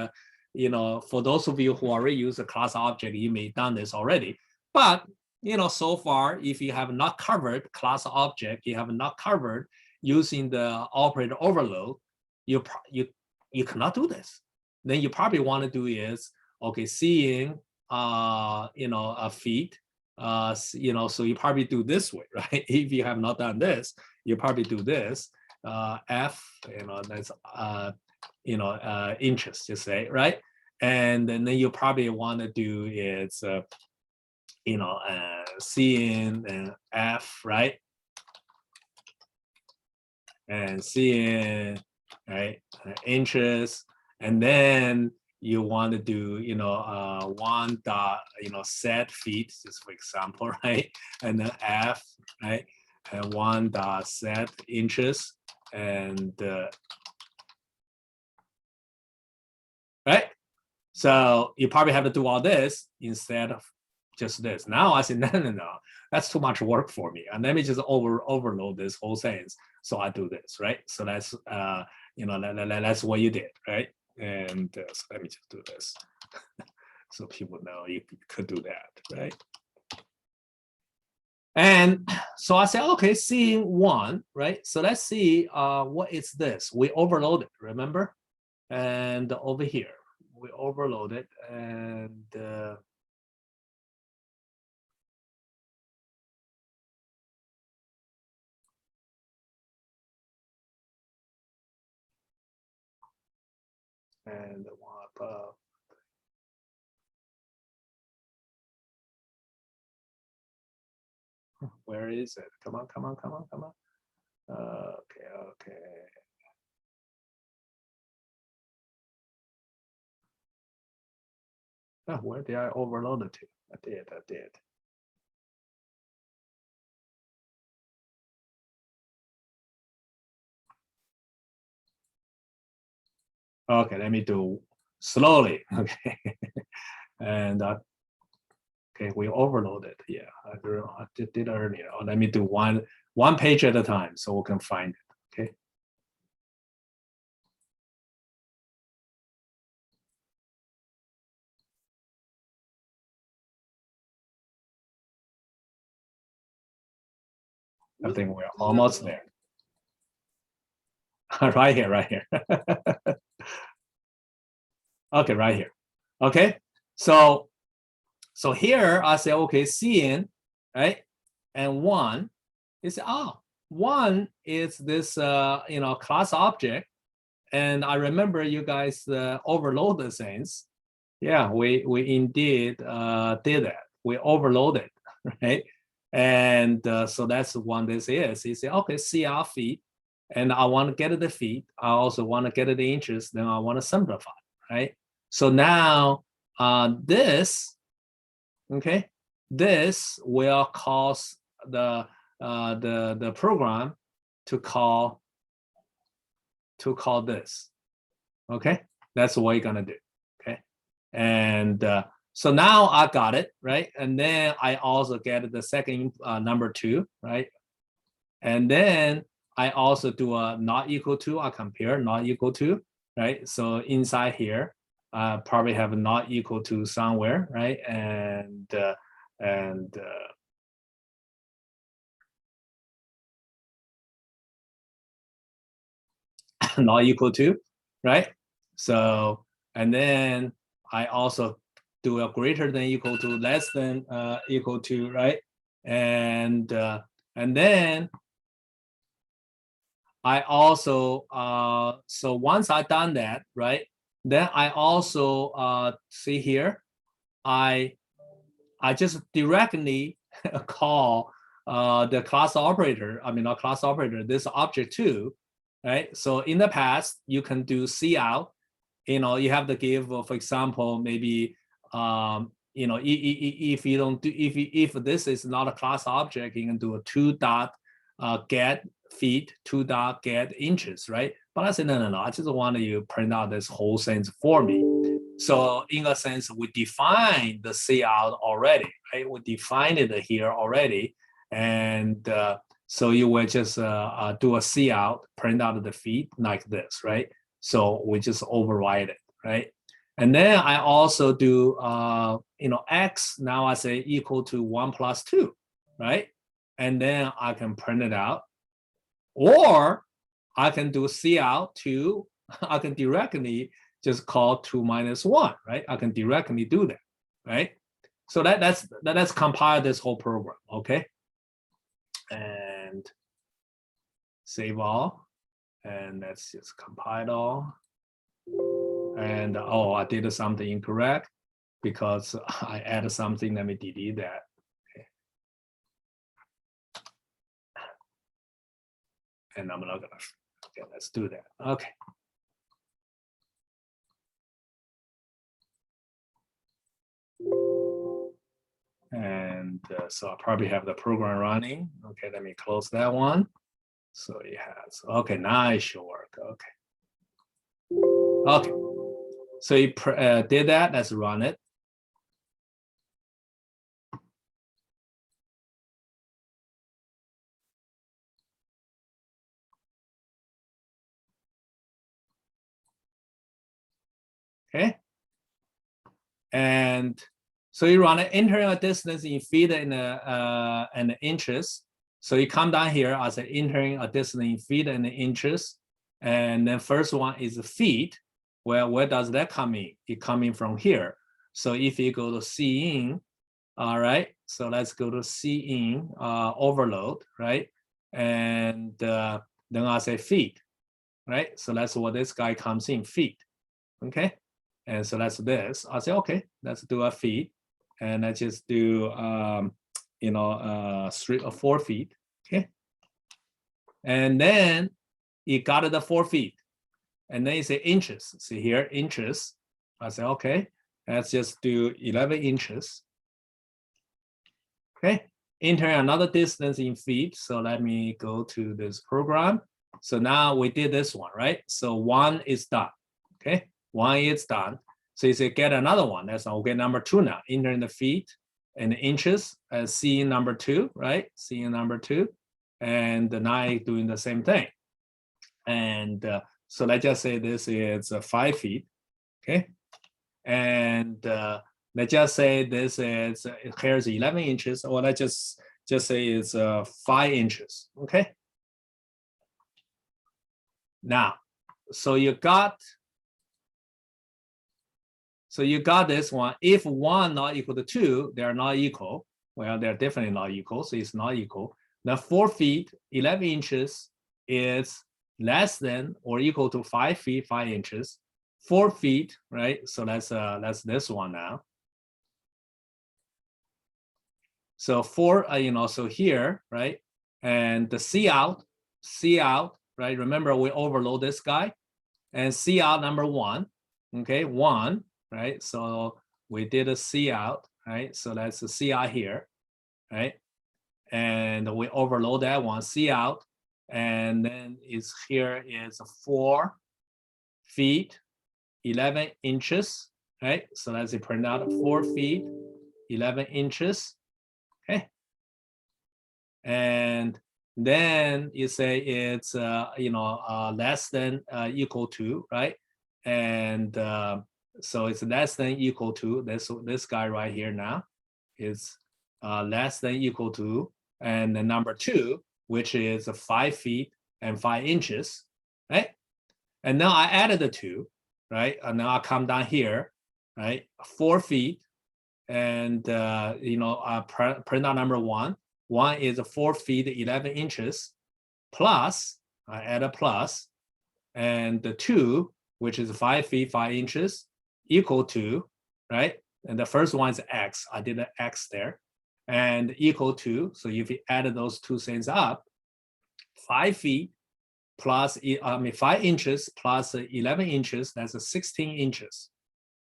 you know, for those of you who already use a class object, you may have done this already. But you know, so far, if you have not covered class object, you have not covered using the operator overload, you cannot do this. Then you probably want to do is, okay, seeing you know, a feet, you know, so you probably do this way, right? If you have not done this, you probably do this, F, you know, that's, you know, inches, just say, right? And then you probably want to do is, you know, CN and F, right? And CN, right? Inches, and then you want to do, you know, 1 dot, you know, set feet, just for example, right? And then F, right? And 1 dot set inches, and right? So you probably have to do all this instead of just this. Now I say, no, that's too much work for me. And let me just overload this whole thing. So I do this, right? So that's, you know, that's what you did, right? And so let me just do this. So people know you could do that, right? And so I say, okay, seeing 1, right? So let's see what is this. We overloaded, remember? And over here, we overloaded, and the one above. Where is it? Come on. Okay. Oh, where did I overload it to? I did. Okay, let me do slowly. Okay. And okay, we overloaded. Yeah, I did earlier. Let me do one page at a time so we can find it. Okay. I think we're almost there. Right here. Okay, right here. Okay, so here I say, okay, CN, right? And 1 is, 1 is this, you know, class object. And I remember you guys overload the things. Yeah, we indeed did that. We overloaded, right? And so that's what this is. You say, okay, CR feet, and I want to get the feet. I also want to get the inches. Then I want to simplify, right? So now this, okay, this will cause the program to call this. Okay, that's what you're gonna do. Okay, and so now I got it, right? And then I also get the second number 2, right? And then I also do a not equal to. I compare not equal to, right? So inside here, probably have a not equal to somewhere, right? And not equal to, right? So, and then I also do a greater than equal to, less than equal to, right? And then I also, so once I've done that, right, then I also see here, I just directly call the class operator, I mean, not class operator, this object too, right? So in the past, you can do cout, you have to give, for example, maybe, if you don't do, if this is not a class object, you can do a 2.get feet, 2.get inches, right? But I said, no, I just want you print out this whole sense for me. So in a sense, we define the cout already, right? We defined it here already. And so you will just do a cout, print out the feet like this, right? So we just override it, right? And then I also do, x, now I say equal to 1 plus 2, right? And then I can print it out. Or I can do cout 2, I can directly just call 2 minus 1, right? I can directly do that, right? So that's compile this whole program, okay? And save all, and let's just compile all. And oh, I did something incorrect because I added something. Let me delete that. Okay. And I'm not gonna. Okay, let's do that. Okay. And so I probably have the program running. Okay, let me close that one. So it has, okay, now it should work, okay. Okay, so it did that, let's run it. Okay, and so you run it, entering a distance in feet and inches. So you come down here as entering a distance in feet and inches. And then first one is feet. Well, where does that come in? It coming from here. So if you go to cin, all right, so let's go to cin overload, right? And then I say feet, right? So that's what this guy comes in, feet, okay? And so that's this. I say, okay, let's do a feet. And I just do, 3 or 4 feet, okay? And then you got the 4 feet. And then you say inches. See here, inches. I say, okay, let's just do 11 inches. Okay, enter another distance in feet. So let me go to this program. So now we did this one, right? So 1 is done. Okay, 1 is done. So you say get another one. That's okay. Number 2 now. Enter in the feet and inches as cin number 2, right? Cin number 2, and now doing the same thing. And so let's just say this is 5 feet. Okay, and let's just say this is here's 11 inches, or let's just say it's 5 inches. Okay. Now, so you got this one. If 1 not equal to 2, they are not equal. Well, they're definitely not equal, so it's not equal. The 4 feet, 11 inches is less than or equal to 5 feet, 5 inches. 4 feet, right? So that's this one now. So 4, so here, right? And the cout, right? Remember we overload this guy, and cout number 1, okay, 1, right? So we did a cout, right? So that's the cout here, right? And we overload that one, cout, and then it's here is 4 feet, 11 inches, right? So let's print out 4 feet, 11 inches, okay? And then you say it's, less than equal to, right? And so it's less than equal to this guy right here now is less than equal to, and the number 2, which is 5 feet and 5 inches, right? And now I added the 2, right? And now I come down here, right? 4 feet, and print out number 1. 1 is 4 feet 11 inches plus I add a plus, and the 2, which is 5 feet 5 inches, equal to, right? And the first one is x. I did an x there, and equal to. So if you add those two things up, 5 feet plus 5 inches plus 11 inches. That's 16 inches.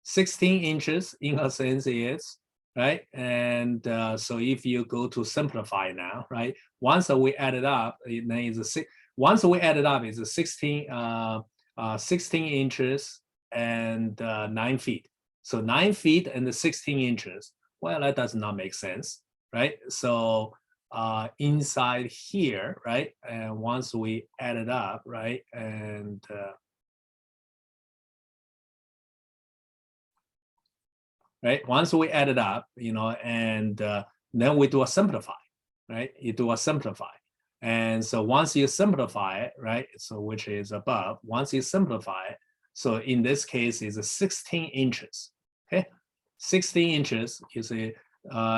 16 inches in a sense is right. And so if you go to simplify now, right? Once we add it up, then it's once we add it up, it's a 16 inches and 9 feet. So 9 feet and the 16 inches. Well, that does not make sense, right? So inside here, right? And once we add it up, right? And right, once we add it up, and then we do a simplify, right? You do a simplify. And so once you simplify it, right? So which is above, once you simplify it, so in this case is 16 inches, okay? 16 inches, you say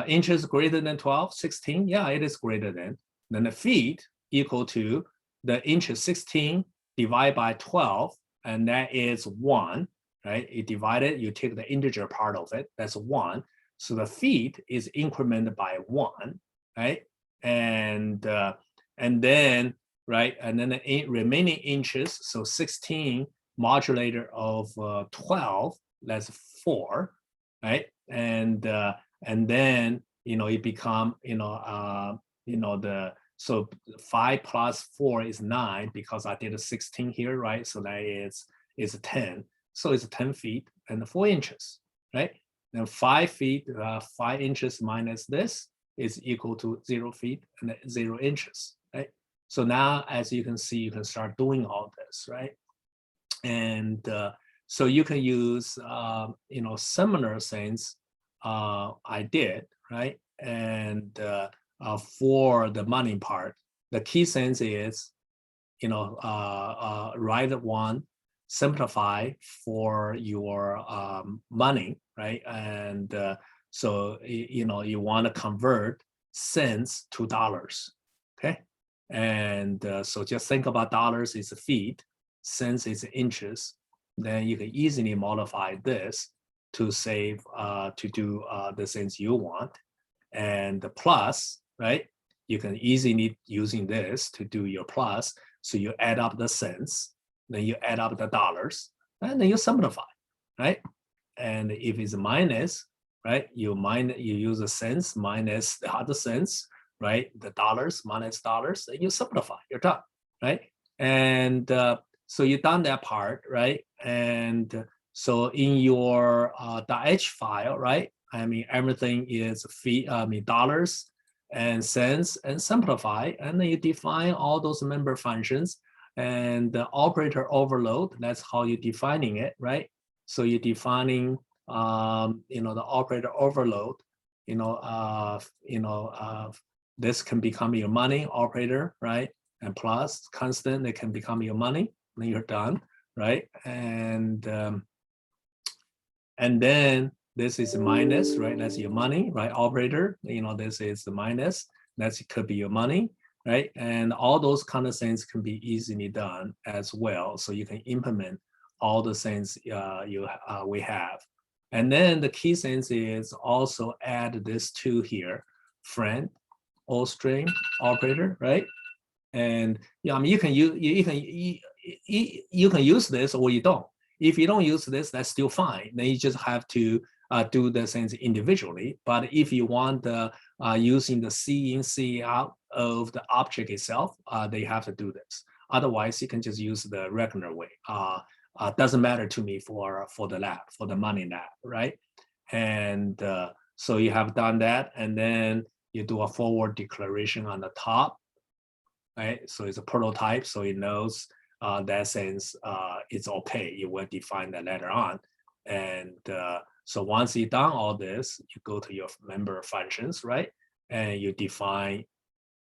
inches greater than 12, 16, yeah, it is greater than. Then the feet equal to the inches 16 divided by 12, and that is 1, right? You divide it, you take the integer part of it, that's 1. So the feet is incremented by 1, right? And then, right, and then the remaining inches, so 16 modulator of 12, that's 4, right? And then it become so 5 plus 4 is 9 because I did a 16 here, right? So that is 10. So it's 10 feet and 4 inches, right? Then 5 feet, 5 inches minus this is equal to 0 feet and 0 inches, right? So now, as you can see, you can start doing all this, right? And so you can use, similar things I did, right? And for the money part, the key sense is, write one, simplify for your money, right? And so, you want to convert cents to dollars, okay? And so just think about dollars is feet, cents is inches. Then you can easily modify this to save, to do the things you want. And the plus, right? You can easily using this to do your plus. So you add up the cents, then you add up the dollars, and then you simplify, right? And if it's minus, right? You use the cents minus the other cents, right? The dollars minus dollars, and you simplify, you're done, right? And so you've done that part, right? And so in your .h file, right? I mean, everything is dollars and cents and simplify, and then you define all those member functions and the operator overload. That's how you're defining it, right? So you're defining, the operator overload. This can become your money operator, right? And plus constant, it can become your money. Then you're done, right? And then this is minus, right? That's your money, right? Operator, this is the minus. That could be your money, right? And all those kind of things can be easily done as well. So you can implement all the things we have. And then the key things is also add this to here, friend, all string operator, right? And I mean, you can use this or you don't. If you don't use this, that's still fine. Then you just have to do the things individually. But if you want using the C in, C out of the object itself, they have to do this. Otherwise, you can just use the regular way. Doesn't matter to me for the lab, for the money lab, right? And so you have done that, and then you do a forward declaration on the top, right? So it's a prototype, so it knows that since it's okay, you will define that later on. And so once you've done all this, you go to your member functions, right? And you define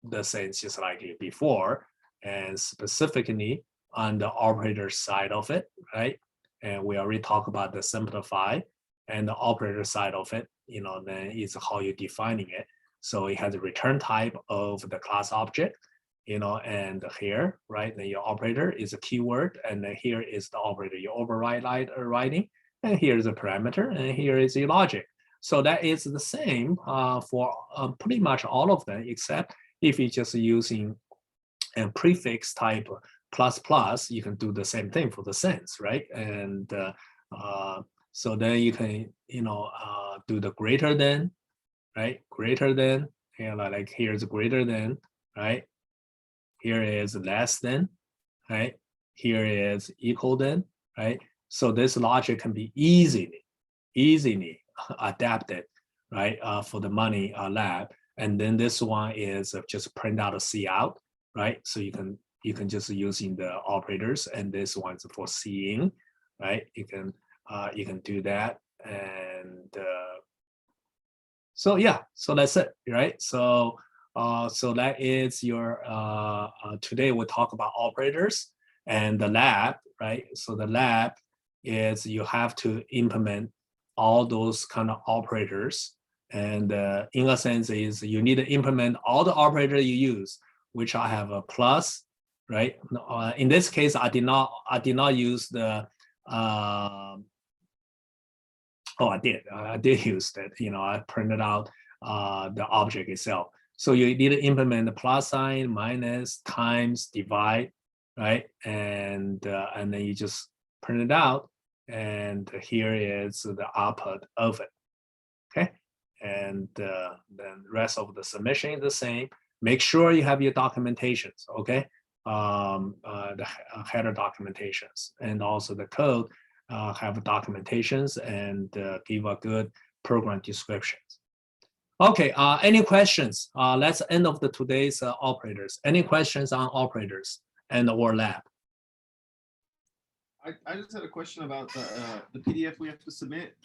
the things just like before, and specifically on the operator side of it, right? And we already talked about the simplify, and the operator side of it, then is how you're defining it. So it has a return type of the class object, and here, right? Then your operator is a keyword, and then here is the operator, your override writing, and here is a parameter, and here is your logic. So that is the same for pretty much all of them, except if you're just using a prefix type plus, you can do the same thing for the sense, right? And so then you can, do the greater than, right? Greater than, like here's greater than, right? Here is less than, right? Here is equal than, right? So this logic can be easily adapted, right? For the money lab. And then this one is just print out a cout, right? So you can just using the operators, and this one's for seeing, right? You can do that, and so yeah, so that's it, right? So that is your today we'll talk about operators and the lab, right? So the lab is you have to implement all those kind of operators, and in a sense is you need to implement all the operator you use, which I have a plus, right? In this case, I did not use the I did use that. I printed out the object itself. So you need to implement the plus sign, minus, times, divide, right? And then you just print it out, and here is the output of it. Okay, and then the rest of the submission is the same. Make sure you have your documentations. Okay, the header documentations, and also the code have documentations, and give a good program descriptions. Okay, any questions? Let's end of today's operators. Any questions on operators and or lab? I just had a question about the PDF we have to submit.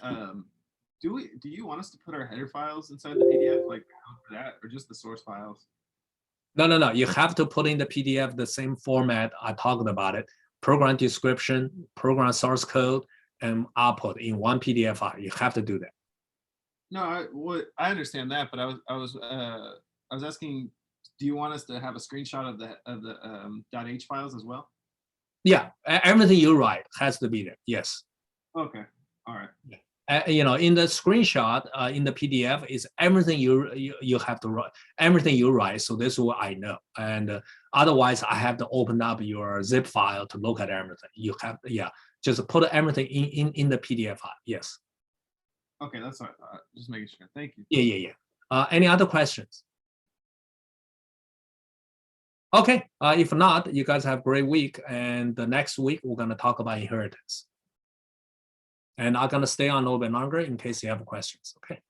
Do you want us to put our header files inside the PDF, like for that, or just the source files? No. You have to put in the PDF the same format I talked about it. Program description, program source code, and output in one PDF file. You have to do that. No, I understand that, but I was asking, do you want us to have a screenshot of the .h files as well? Yeah, everything you write has to be there. Yes. Okay. All right. In the screenshot in the PDF is everything you have to write, everything you write. So this is what I know, and otherwise I have to open up your zip file to look at everything. You have just put everything in the PDF file. Yes. Okay, that's what I thought. Just making sure. Thank you. Yeah. Any other questions? Okay. If not, you guys have a great week, and the next week we're gonna talk about inheritance. And I'm going to stay on a little bit longer in case you have questions. Okay.